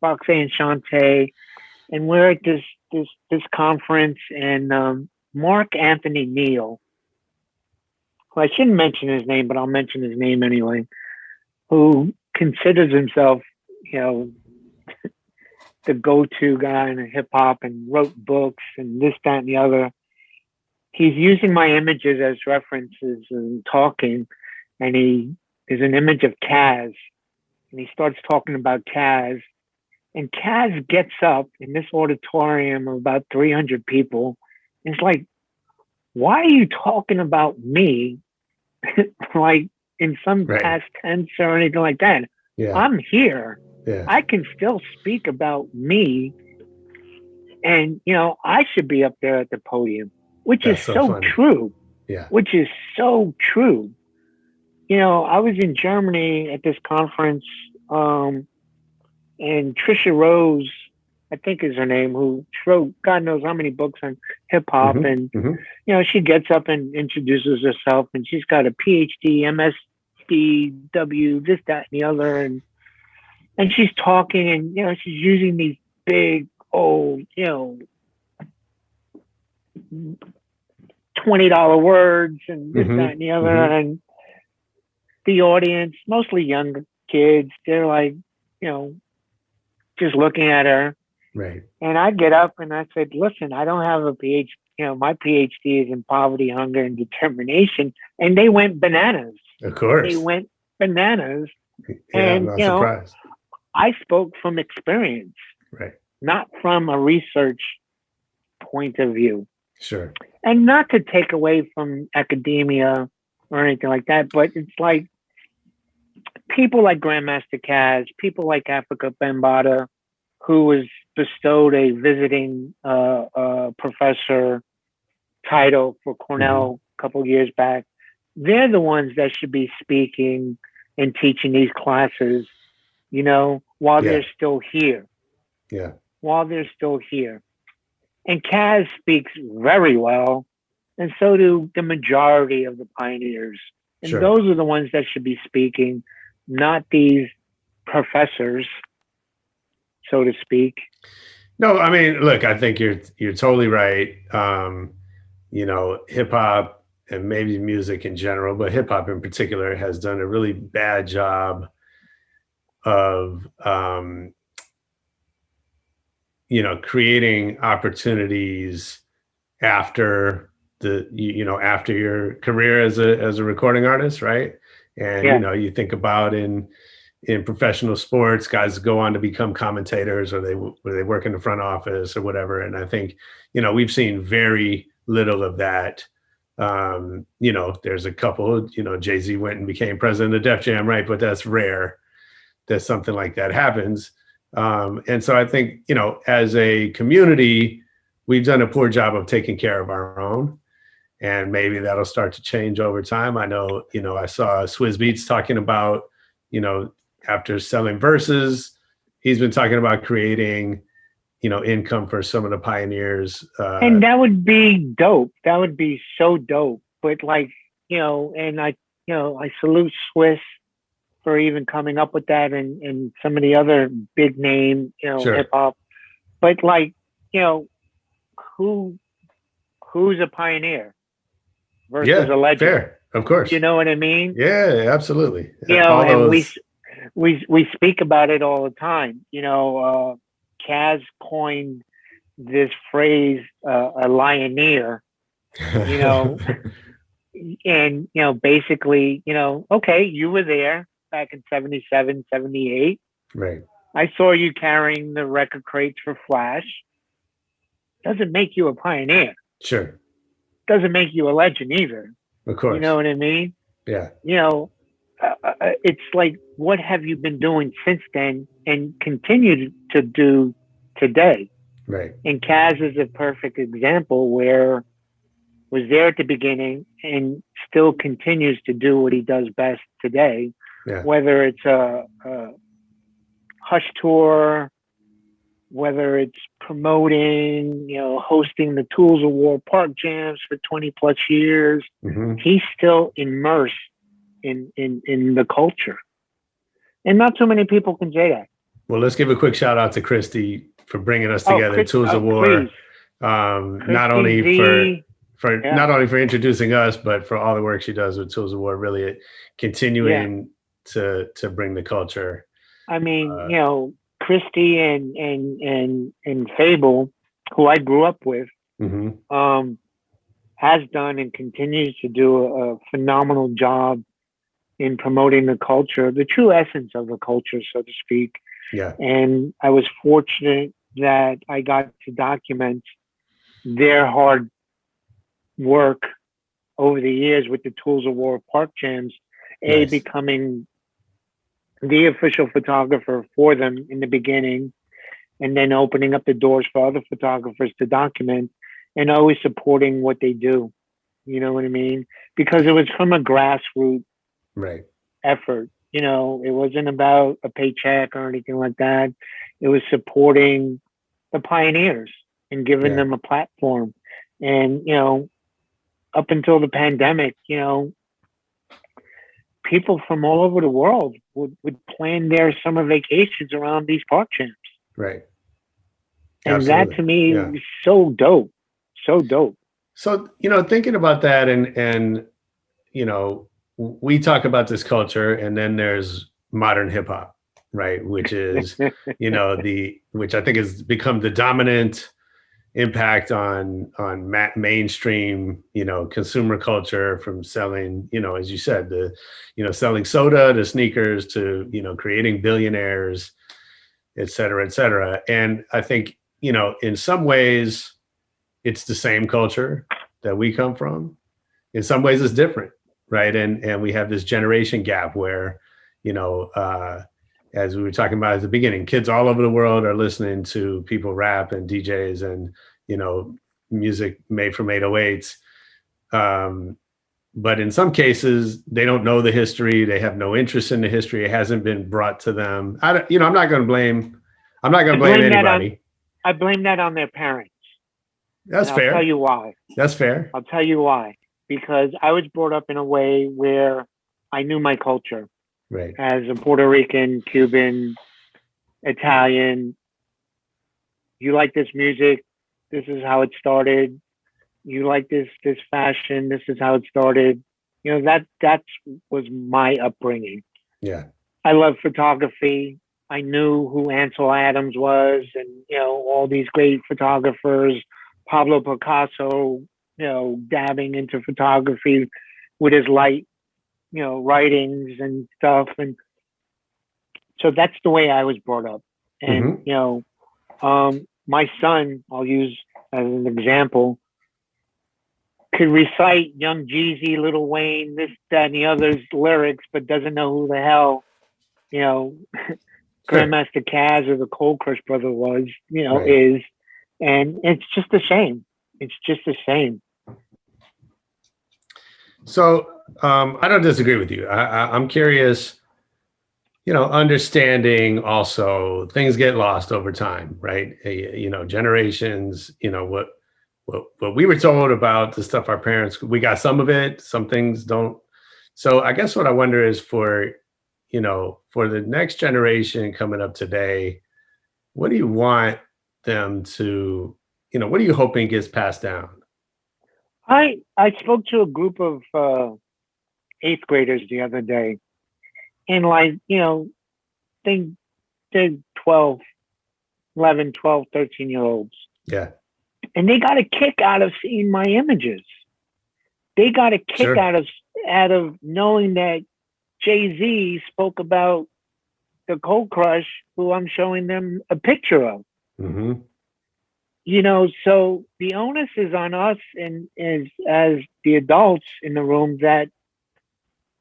Roxanne Shante. And we're at this conference, and Mark Anthony Neal, who I shouldn't mention his name, but I'll mention his name anyway, who considers himself, the go-to guy in hip hop and wrote books and this, that, and the other. He's using my images as references and talking, and there's an image of Kaz, and he starts talking about Kaz. And Kaz gets up in this auditorium of about 300 people. And it's like, why are you talking about me? Like in some past tense or anything like that. Yeah. I'm here. Yeah. I can still speak about me. And, I should be up there at the podium, which is so true. Yeah. Which is so true. I was in Germany at this conference, and Trisha Rose, I think is her name, who wrote God knows how many books on hip hop. And, she gets up and introduces herself, and she's got a PhD, MSDW, this, that, and the other. And she's talking, and, she's using these big, old, $20 words and this, that, and the other. And the audience, mostly young kids, they're like, just looking at her. Right. And I get up and I said, listen, I don't have a PhD. My PhD is in poverty, hunger, and determination. And they went bananas. Of course. They went bananas. Yeah, and, I'm not surprised. I spoke from experience. Right. Not from a research point of view. Sure. And not to take away from academia or anything like that, but it's like, people like Grandmaster Kaz, people like Africa Bambaataa, who was bestowed a visiting professor title for Cornell a couple of years back, they're the ones that should be speaking and teaching these classes, while they're still here. Yeah. While they're still here. And Kaz speaks very well, and so do the majority of the pioneers. And those are the ones that should be speaking, not these professors, so to speak. No, I mean, look, I think you're totally right. Hip hop and maybe music in general, but hip hop in particular has done a really bad job of, creating opportunities after after your career as a recording artist, right? And you think about in professional sports, guys go on to become commentators, or they work in the front office or whatever. And I think we've seen very little of that. There's a couple. Jay-Z went and became president of Def Jam, right? But that's rare that something like that happens. And so I think as a community, we've done a poor job of taking care of our own. And maybe that'll start to change over time. I know, I saw Swizz Beatz talking about, after selling Verses, he's been talking about creating, income for some of the pioneers. And that would be dope. That would be so dope. But and I salute Swiss for even coming up with that, and some of the other big name, Sure. hip hop. But who's a pioneer versus a legend? Fair, of course. You know what I mean? Yeah, absolutely. And we speak about it all the time. Kaz coined this phrase, a lioneer. And basically, okay, you were there back in 77, 78. Right. I saw you carrying the record crates for Flash. Doesn't make you a pioneer. Sure. Doesn't make you a legend either. Of course. You know what I mean? Yeah. It's like, what have you been doing since then and continue to do today? Right. And Kaz is a perfect example where was there at the beginning and still continues to do what he does best today. Yeah. Whether it's a Hush tour, whether it's promoting, hosting the Tools of War Park Jams for 20 plus years, he's still immersed in the culture. And not too many people can say that. Well, let's give a quick shout out to Christy for bringing us together, Tools of War. Please. Not only not only for introducing us, but for all the work she does with Tools of War, really continuing to bring the culture. I mean, Christy and Fable, who I grew up with, has done and continues to do a phenomenal job in promoting the culture, the true essence of the culture, so to speak. Yeah. And I was fortunate that I got to document their hard work over the years with the Tools of War Park Jams, becoming the official photographer for them in the beginning, and then opening up the doors for other photographers to document, and always supporting what they do. You know what I mean? Because it was from a grassroots effort. It wasn't about a paycheck or anything like that. It was supporting the pioneers and giving them a platform. And, up until the pandemic, people from all over the world would plan their summer vacations around these park jams. Right. And Absolutely. that to me was so dope. So dope. So, thinking about that and we talk about this culture, and then there's modern hip hop, right? Which is, which I think has become the dominant impact on mainstream, consumer culture, from selling, as you said, selling soda to sneakers to, creating billionaires, et cetera, et cetera. And I think, in some ways it's the same culture that we come from. In some ways it's different. Right. And we have this generation gap where, as we were talking about at the beginning, kids all over the world are listening to people rap and DJs and, music made from 808s. But in some cases, they don't know the history. They have no interest in the history. It hasn't been brought to them. I'm not going to blame anybody. I blame that on their parents. That's fair. I'll tell you why. That's fair. I'll tell you why. Because I was brought up in a way where I knew my culture. Right. As a Puerto Rican, Cuban, Italian. You like this music, this is how it started. You like this fashion, this is how it started. That was my upbringing. Yeah. I love photography. I knew who Ansel Adams was, and all these great photographers, Pablo Picasso, dabbing into photography with his light, writings and stuff. And so that's the way I was brought up. And, my son, I'll use as an example, could recite Young Jeezy, Lil Wayne, this, that, and the other's lyrics, but doesn't know who the hell, Grandmaster Caz or the Cold Crush brother was, is. And it's just a shame. It's just a shame. So I don't disagree with you. I'm curious, understanding also things get lost over time, right? Generations, what we were told about the stuff our parents, we got some of it, some things don't. So I guess what I wonder is for the next generation coming up today, what do you want them to, what are you hoping gets passed down? I spoke to a group of 8th graders the other day, and they're 12, 11, 12, 13-year-olds. Yeah. And they got a kick out of seeing my images. They got a kick out of knowing that Jay-Z spoke about the Cold Crush, who I'm showing them a picture of. Mm-hmm. So the onus is on us and is as the adults in the room that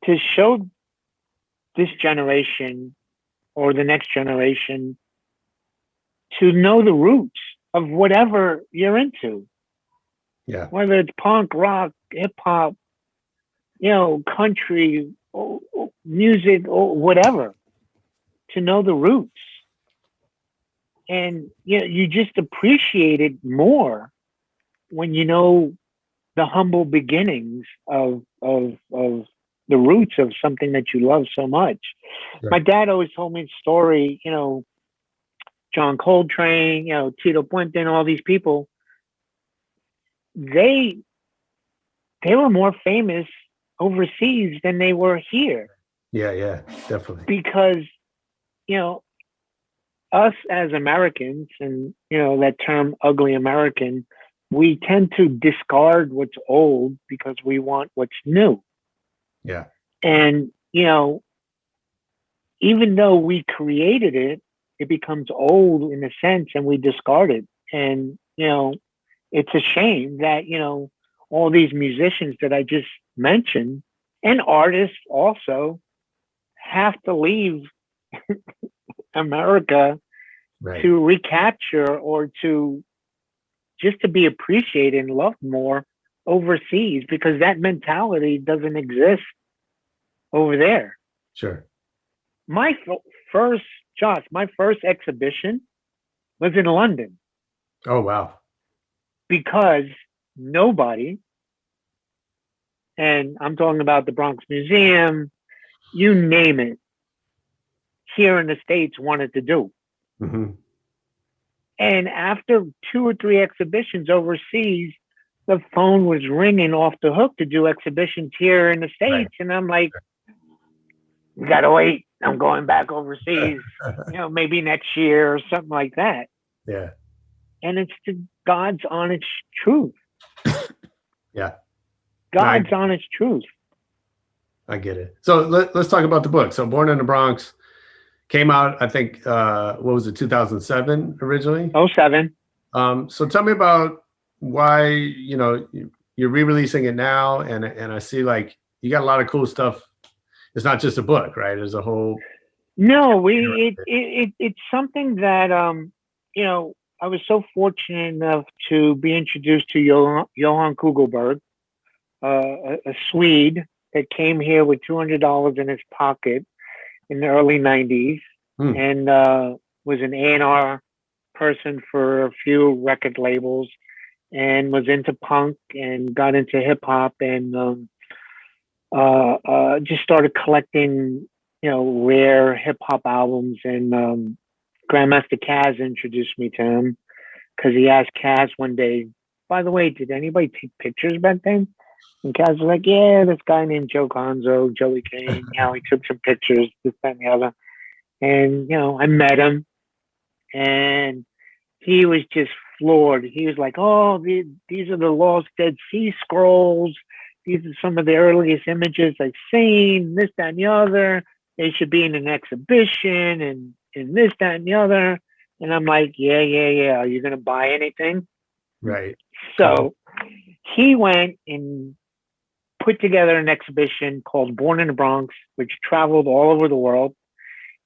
to show this generation or the next generation to know the roots of whatever you're into. Yeah. Whether it's punk, rock, hip hop, country, music, or whatever, to know the roots. And you just appreciate it more when you know the humble beginnings of the roots of something that you love so much. Right. My dad always told me a story, John Coltrane, Tito Puente, and all these people, they were more famous overseas than they were here. Yeah, definitely. Because, us as Americans, and that term ugly American, we tend to discard what's old because we want what's new. Yeah. And even though we created it, it becomes old in a sense, and we discard it. And it's a shame that all these musicians that I just mentioned, and artists also, have to leave America to recapture or to just to be appreciated and loved more overseas, because that mentality doesn't exist over there. Sure. My first exhibition was in London. Oh, wow. Because nobody, and I'm talking about the Bronx Museum, you name it, here in the States wanted to do. Mm-hmm. And after 2 or 3 exhibitions overseas, the phone was ringing off the hook to do exhibitions here in the States. Right. And I'm like, you gotta wait. I'm going back overseas, maybe next year or something like that. Yeah. And it's the God's honest truth. Yeah. God's honest truth. I get it. So let's talk about the book. So Born in the Bronx came out, I think, what was it, 2007 originally? 07. So tell me about why, you're re-releasing it now. And I see you got a lot of cool stuff. It's not just a book, right? There's a whole. No, it's something that, I was so fortunate enough to be introduced to Johan Kugelberg, a Swede that came here with $200 in his pocket in the early 90s and was an A&R person for a few record labels and was into punk and got into hip hop and just started collecting, rare hip hop albums. And Grandmaster Caz introduced me to him because he asked Caz one day, by the way, did anybody take pictures back then? And Caz was like, yeah, this guy named Joe Conzo, Joey Kane, he took some pictures, this, that, and the other. And, I met him and he was just floored. He was like, "Oh, these are the lost Dead Sea Scrolls. These are some of the earliest images I've seen. This, that, and the other. They should be in an exhibition, and this, that, and the other." And I'm like, "Yeah. Are you gonna buy anything?" Right. So he went and put together an exhibition called Born in the Bronx, which traveled all over the world.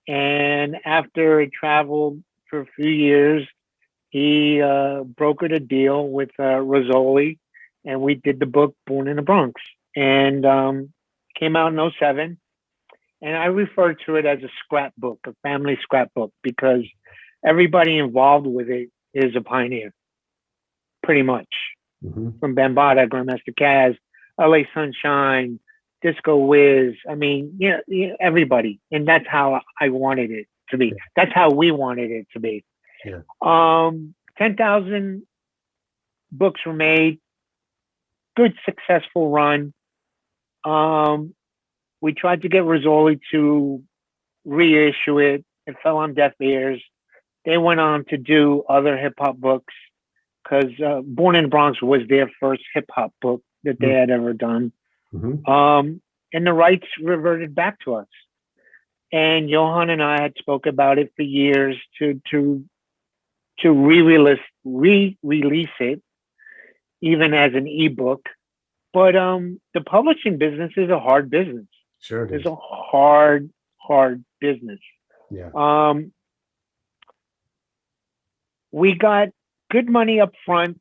And after it traveled for a few years, he brokered a deal with Rizzoli, and we did the book Born in the Bronx. And came out in '07. And I refer to it as a scrapbook, a family scrapbook, because everybody involved with it is a pioneer, pretty much. From Bambaataa, Grandmaster Caz, LA Sunshine, Disco Wiz. I mean, yeah, everybody. And that's how I wanted it to be. That's how we wanted it to be. Yeah. 10,000 books were made. Good, successful run. We tried to get Rizzoli to reissue it. It fell on deaf ears. They went on to do other hip hop books because Born in the Bronx was their first hip hop book that they had ever done. And the rights reverted back to us. And Johan and I had spoke about it for years to re-release it, even as an ebook. But the publishing business is a hard business. Sure it is. It's a hard business. Yeah. We got good money up front.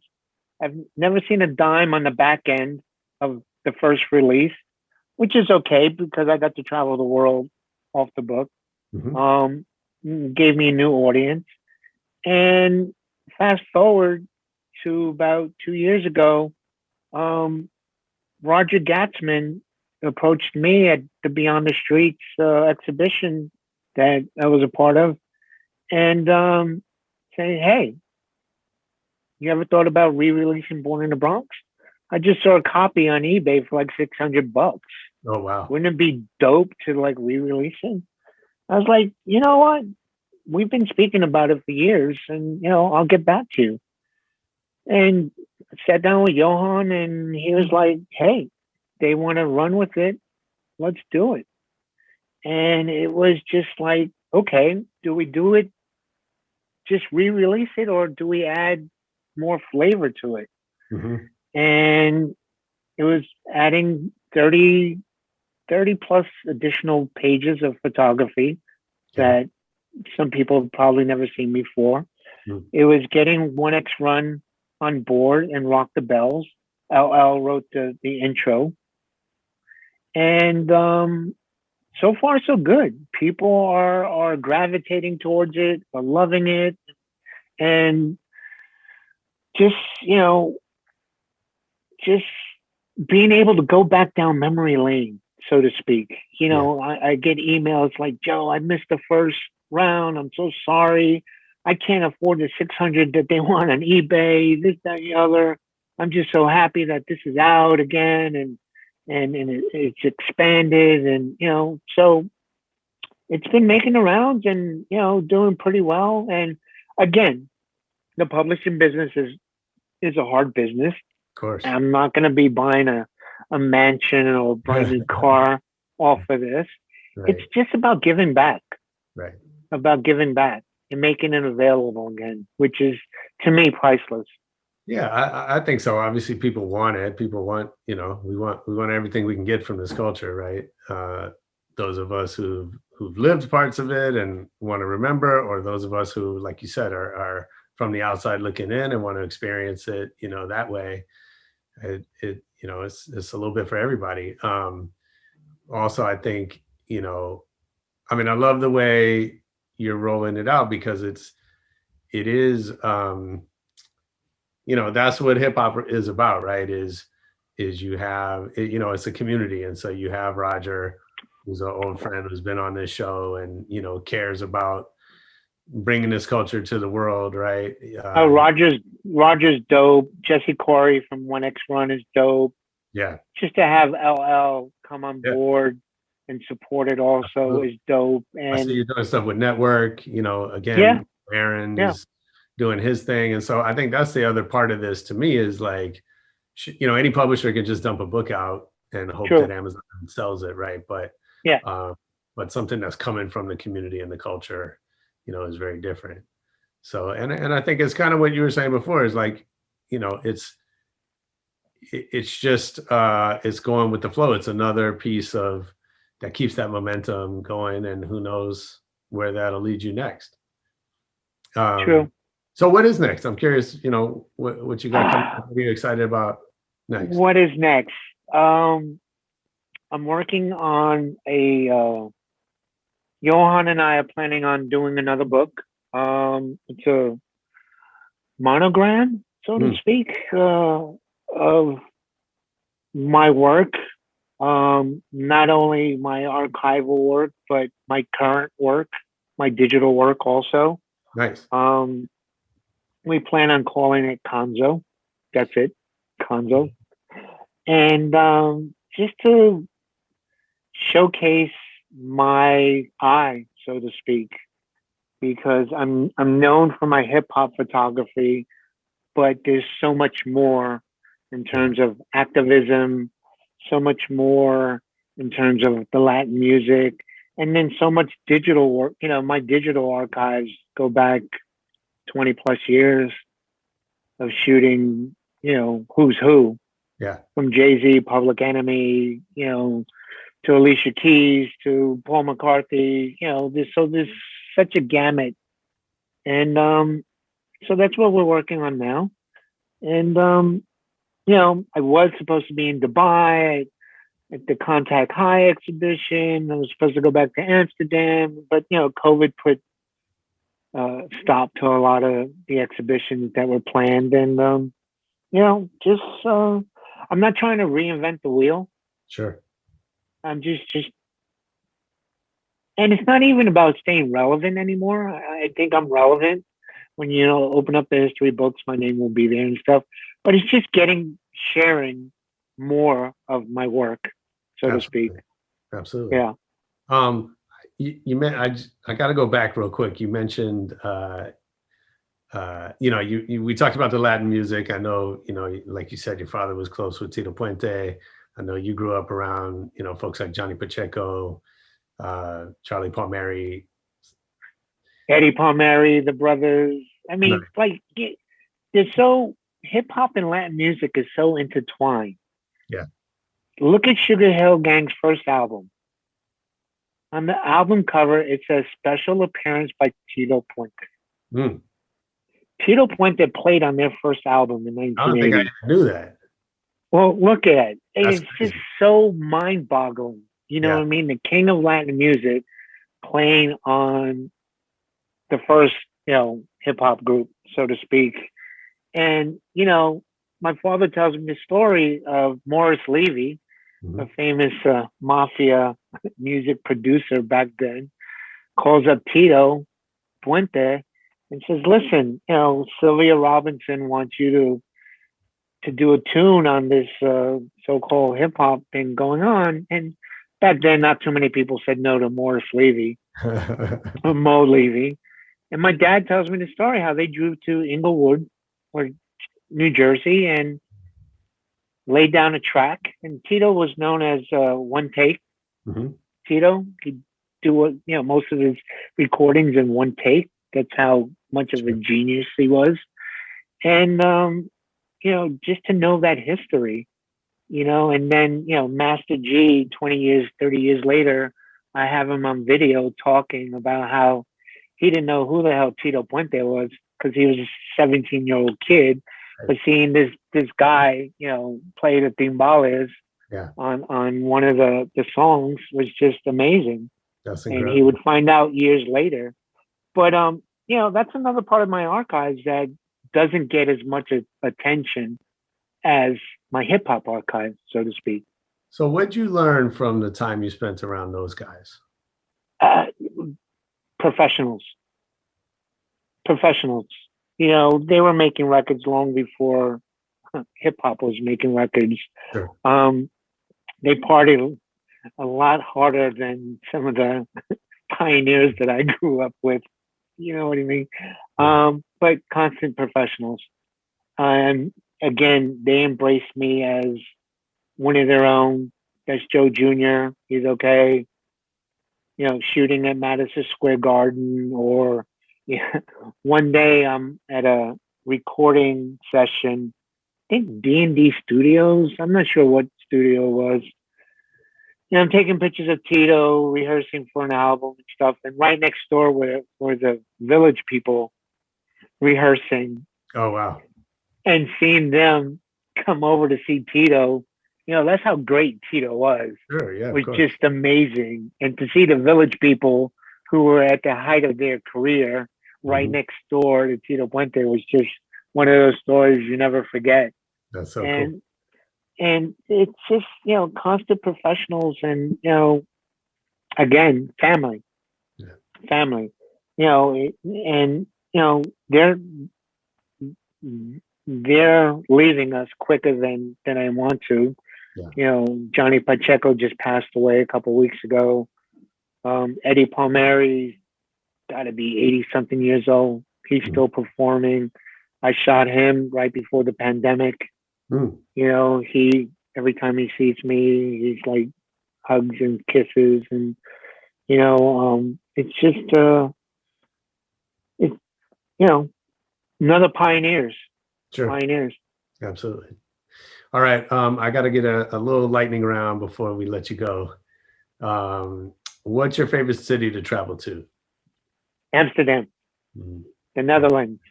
I've never seen a dime on the back end of the first release, which is okay because I got to travel the world off the book. Gave me a new audience. And fast forward to about 2 years ago, Roger Gatzman approached me at the Beyond the Streets exhibition that I was a part of, and saying, "Hey, you ever thought about re-releasing Born in the Bronx? I just saw a copy on eBay for like $600. Oh wow! Wouldn't it be dope to like re-release it?" I was like, "You know what? We've been speaking about it for years, and I'll get back to you." And sat down with Johan, and he was like, "Hey, they want to run with it. Let's do it." And it was just like, okay, do we do it? Just re-release it, or do we add more flavor to it? And it was adding 30 plus additional pages of photography that some people have probably never seen before. It was getting 1X Run on board and Rock the Bells. LL wrote the intro. And so far, so good. People are gravitating towards it, are loving it. And just being able to go back down memory lane, so to speak. I get emails like, "Joe, I missed the first round. I'm so sorry. I can't afford the 600 that they want on eBay, this, that, and the other. I'm just so happy that this is out again and it's expanded." And, so it's been making the rounds and, doing pretty well. And again, the publishing business is a hard business. Of course. I'm not going to be buying a mansion or a brand new car off of this. Right. It's just about giving back. Right. About giving back and making it available again, which is, to me, priceless. Yeah, I think so. Obviously, people want it. People want, we want everything we can get from this culture, right? Those of us who've lived parts of it and want to remember, or those of us who, like you said, are from the outside looking in and want to experience it, that way. It's a little bit for everybody. Also, I think, I love the way you're rolling it out because it is. That's what hip hop is about, right? Is you have, it's a community. And so you have Roger, who's an old friend who's been on this show and, cares about bringing this culture to the world, right? Roger's dope. Jesse Corey from 1X Run is dope. Yeah. Just to have LL come on board and support it also is dope. And I see you doing stuff with Network, again, Aaron is doing his thing. And so I think that's the other part of this to me is like, any publisher can just dump a book out and hope that Amazon sells it, right? But but something that's coming from the community and the culture, is very different. So, and I think it's kind of what you were saying before is like, it's just, it's going with the flow. It's another piece of that keeps that momentum going, and who knows where that'll lead you next. True. So what is next? I'm curious, what you got coming up. What are you excited about next? What is next? I'm working on Johan and I are planning on doing another book. It's a monogram, so to speak, of my work. Not only my archival work, but my current work, my digital work also. Nice. We plan on calling it Conzo. That's it, Conzo. And just to showcase my eye, so to speak, because I'm known for my hip hop photography, but there's so much more in terms of activism, so much more in terms of the Latin music, and then so much digital work. My digital archives go back 20 plus years of shooting, who's who. Yeah. From Jay-Z, Public Enemy, to Alicia Keys, to Paul McCartney, there's such a gamut. And so that's what we're working on now. And, I was supposed to be in Dubai at the Contact High exhibition. I was supposed to go back to Amsterdam, but, COVID put stop to a lot of the exhibitions that were planned. And, I'm not trying to reinvent the wheel. Sure. I'm just, and it's not even about staying relevant anymore. I think I'm relevant when, open up the history books, my name will be there and stuff, but it's just sharing more of my work, so to speak. Absolutely. Yeah. You I got to go back real quick. You mentioned, we talked about the Latin music. I know, like you said, your father was close with Tito Puente. I know you grew up around, folks like Johnny Pacheco, Charlie Palmieri, Eddie Palmieri, the brothers. I mean, hip hop and Latin music is so intertwined. Yeah. Look at Sugar Hill Gang's first album. On the album cover, it says special appearance by Tito Puente. Mm. Tito Puente played on their first album in 1980. I don't think I even knew that. Well, look at it. That's It's crazy. just so mind-boggling. You know what I mean? The king of Latin music playing on the first, hip-hop group, so to speak. And, my father tells me the story of Morris Levy, a famous mafia music producer back then, calls up Tito Puente and says, listen, Sylvia Robinson wants you to do a tune on this so-called hip-hop thing going on. And back then, not too many people said no to Morris Levy, or Mo Levy. And my dad tells me the story, how they drove to Inglewood or New Jersey and laid down a track. And Tito was known as one take. Mm-hmm. Tito, he'd do most of his recordings in one take. That's how much of a genius he was. And, just to know that history, and then, Master G, 20 years, 30 years later, I have him on video talking about how he didn't know who the hell Tito Puente was because he was a 17-year-old kid. But seeing this guy, play the timbales on one of the songs was just amazing. That's incredible. And he would find out years later. But, that's another part of my archives that doesn't get as much attention as my hip hop archive, so to speak. So what'd you learn from the time you spent around those guys? Professionals. They were making records long before hip hop was making records. Sure. They partied a lot harder than some of the pioneers that I grew up with. You know what I mean? But constant professionals. And again, they embrace me as one of their own. That's Joe Jr. He's okay. Shooting at Madison Square Garden, or one day I'm at a recording session. I think D&D Studios. I'm not sure what studio it was. I'm taking pictures of Tito, rehearsing for an album and stuff. And right next door were the Village people rehearsing. Oh, wow. And seeing them come over to see Tito, that's how great Tito was. Sure, yeah. Was just amazing. And to see the Village people who were at the height of their career right next door to Tito Puente was just one of those stories you never forget. That's so cool. And it's just, constant professionals and, again, family. Yeah. Family. They're leaving us quicker than I want to. Yeah. Johnny Pacheco just passed away a couple of weeks ago. Eddie Palmieri's got to be 80-something years old. He's still performing. I shot him right before the pandemic. He every time he sees me, he's like hugs and kisses, and it's just another pioneers. Sure. Pioneers. Absolutely. All right. I got to get a little lightning round before we let you go. What's your favorite city to travel to? Amsterdam, the Netherlands.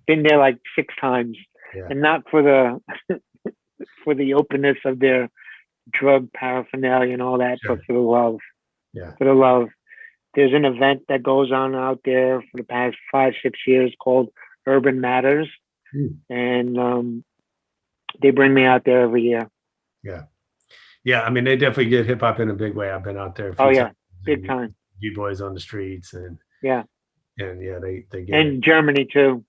Been there like 6 times, and not for the for the openness of their drug paraphernalia and all that, but for the love. Yeah. For the love. There's an event that goes on out there for the past 5-6 years called Urban Matters, and they bring me out there every year. Yeah. Yeah, I mean, they definitely get hip hop in a big way. I've been out there. Big time. B-boys on the streets and they get and it. Germany too,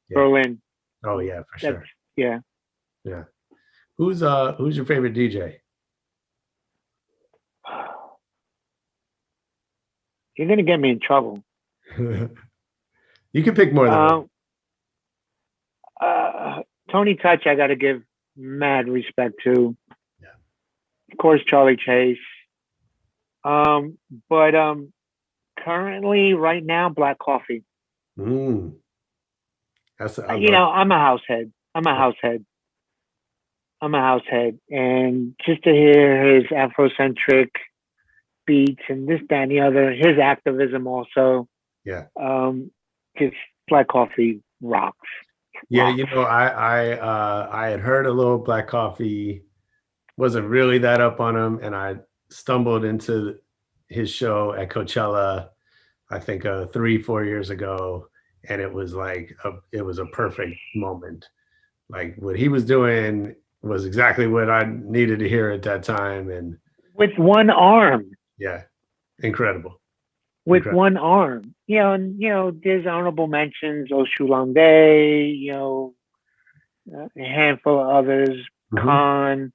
Berlin. Oh yeah, for sure. Yeah. Who's your favorite DJ? You're gonna get me in trouble. You can pick more than one. Tony Touch, I got to give mad respect to. Yeah. Of course, Charlie Chase. But currently, right now, Black Coffee. That's I'm a house head. I'm a house head, and just to hear his Afrocentric beats and this, that, and the other, his activism also. Yeah. Just Black Coffee rocks. Yeah, I had heard a little Black Coffee, wasn't really that up on him, and I stumbled into his show at Coachella, I think 3-4 years ago, and it was like it was a perfect moment. Like what he was doing was exactly what I needed to hear at that time, and with one arm. Yeah, incredible. With one arm, and there's honorable mentions, Oshulande, a handful of others, Khan,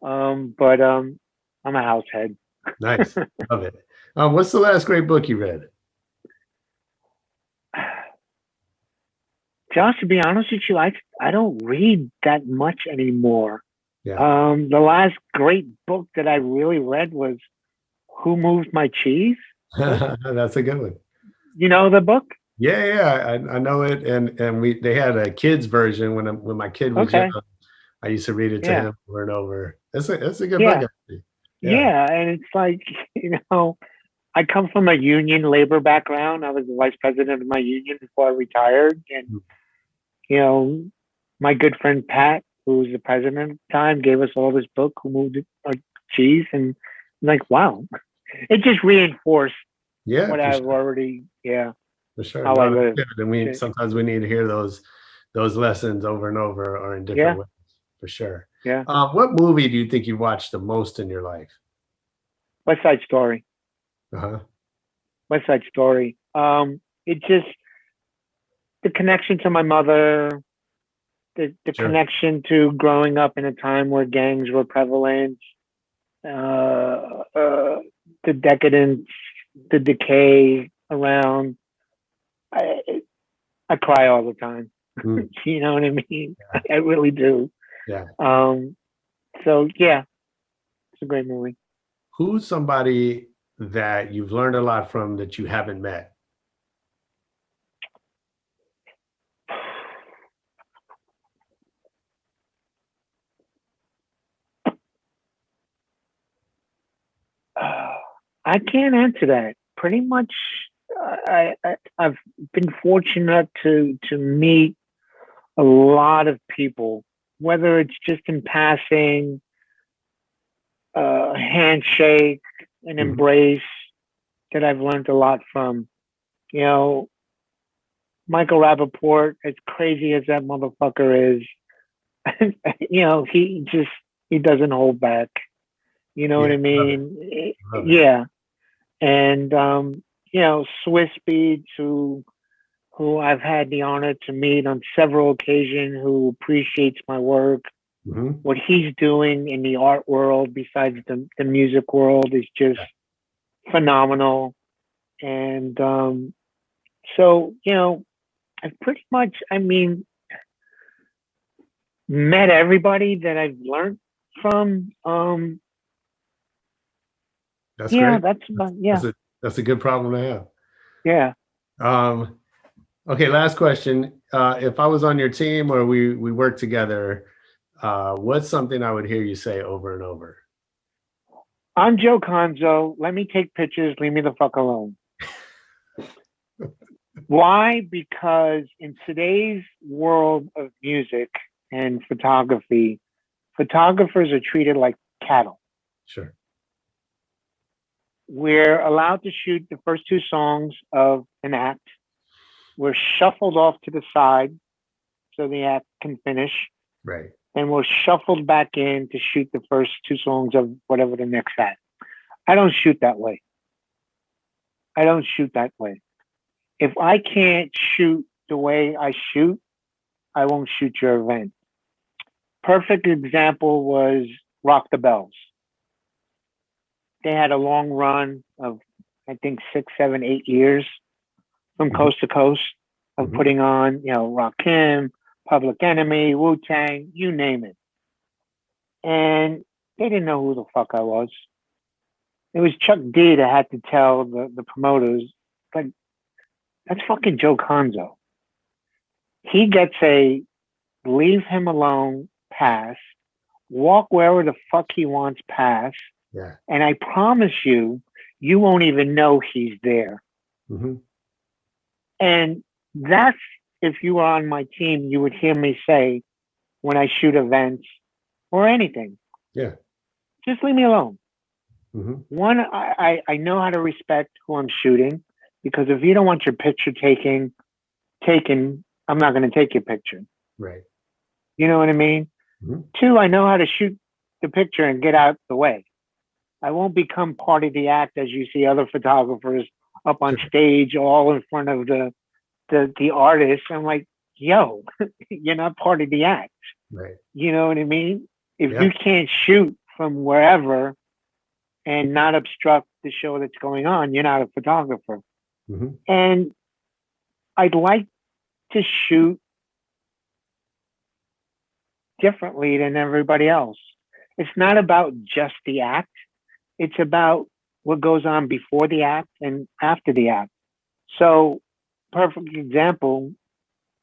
but I'm a house head. Nice, love it. What's the last great book you read? Josh, to be honest with you, I don't read that much anymore. Yeah. The last great book that I really read was Who Moved My Cheese? That's a good one. You know the book? Yeah, I know it, and they had a kids version when my kid was young. I used to read it to him over and over. It's a good book. Yeah, and it's like I come from a union labor background. I was the vice president of my union before I retired, and my good friend Pat, who was the president at the time, gave us all this book, Who Moved Our Cheese, and I'm like, wow. It just reinforced what I've already, for sure. How I live. And sometimes we need to hear those lessons over and over, or in different ways, for sure. Yeah. What movie do you think you watched the most in your life? West Side Story. West Side Story. It just the connection to my mother, the connection to growing up in a time where gangs were prevalent. The decadence, the decay around. I cry all the time. Mm. You know what I mean? I really do. Yeah. So yeah, it's a great movie. Who's somebody that you've learned a lot from that you haven't met? I can't answer that. Pretty much, I've been fortunate to meet a lot of people, whether it's just in passing, a handshake, an Mhm. embrace that I've learned a lot from. You know, Michael Rappaport, as crazy as that motherfucker is, you know, he doesn't hold back. You know what Yeah, I love it. mean? Love it. Yeah. And you know, Swiss Beats, who I've had the honor to meet on several occasions, who appreciates my work. Mhm. What he's doing in the art world, besides the music world, is just phenomenal. And so, you know, I've pretty much, I mean, met everybody that I've learned from. That's Yeah, great. that's about, yeah, That's a good problem to have. yeah. Okay, last question. If I was on your team or we work together, what's something I would hear you say over and over? I'm Joe Conzo. Let me take pictures. Leave me the fuck alone. Why? Because in today's world of music and photography, photographers are treated like cattle. Sure. We're allowed to shoot the first two songs of an act. We're shuffled off to the side so the act can finish. Right. And we're shuffled back in to shoot the first two songs of whatever the next act. I don't shoot that way. I don't shoot that way. If I can't shoot the way I shoot, I won't shoot your event. Perfect example was Rock the Bells. They had a long run of, I think, 6, 7, 8 years from coast to coast of putting on, you know, Rakim, Public Enemy, Wu-Tang, you name it. And they didn't know who the fuck I was. It was Chuck D that had to tell the promoters, like, that's fucking Joe Conzo. He gets a leave him alone pass, walk wherever the fuck he wants pass, Yeah. and I promise you, you won't even know he's there. Mm-hmm. And that's, if you were on my team, you would hear me say when I shoot events or anything, Yeah. just leave me alone. Mm-hmm. One, I know how to respect who I'm shooting, because if you don't want your picture taken, I'm not going to take your picture. Right. You know what I mean? Mm-hmm. Two, I know how to shoot the picture and get out the way. I won't become part of the act as you see other photographers up on stage all in front of the artist. I'm like, yo, you're not part of the act. Right. You know what I mean? If you can't shoot from wherever and not obstruct the show that's going on, you're not a photographer. Mm-hmm. And I'd like to shoot differently than everybody else. It's not about just the act. It's about what goes on before the act and after the act. So, perfect example,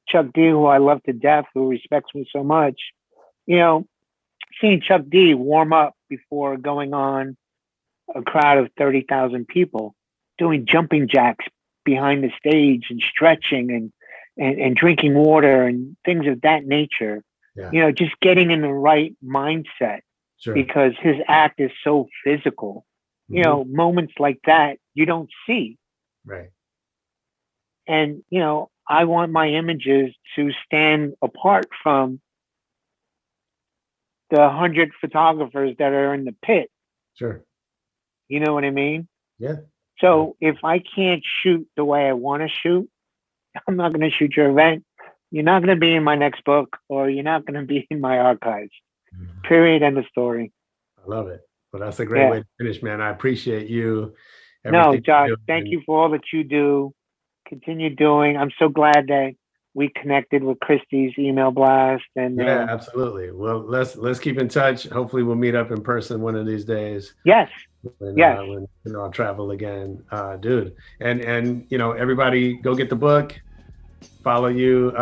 Chuck D, who I love to death, who respects me so much, you know, seeing Chuck D warm up before going on a crowd of 30,000 people, doing jumping jacks behind the stage and stretching and drinking water and things of that nature. Yeah. You know, just getting in the right mindset. Sure. Because his act is so physical. You know, moments like that you don't see. Right. And, you know, I want my images to stand apart from the 100 photographers that are in the pit. Sure. You know what I mean? Yeah. So if I can't shoot the way I want to shoot, I'm not going to shoot your event. You're not going to be in my next book, or you're not going to be in my archives. Period. End of story. I love it. Well, that's a great way to finish, man. I appreciate you. No, Josh, thank you for all that you do. Continue doing. I'm so glad that we connected with Christy's email blast, and Yeah, absolutely. Well, let's keep in touch. Hopefully, we'll meet up in person one of these days. yes, When, yes. when I'll travel again, dude. And everybody go get the book. Follow you.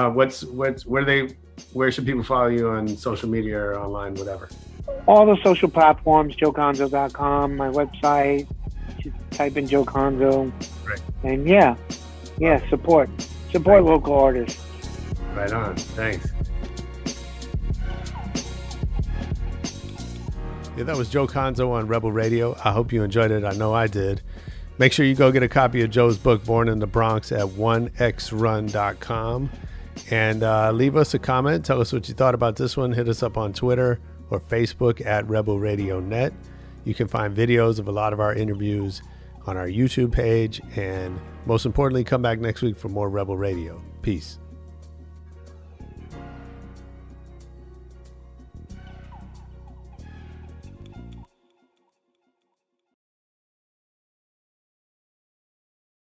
Where should people follow you on social media or online, whatever? All the social platforms, joeconzo.com, my website. Just type in Joe Conzo. Right. And yeah, support local artists. Right on. Thanks. Yeah, that was Joe Conzo on Rebel Radio. I hope you enjoyed it. I know I did. Make sure you go get a copy of Joe's book, Born in the Bronx, at 1xrun.com. And leave us a comment. Tell us what you thought about this one. Hit us up on Twitter or Facebook at Rebel Radio Net. You can find videos of a lot of our interviews on our YouTube page. And most importantly, come back next week for more Rebel Radio. Peace.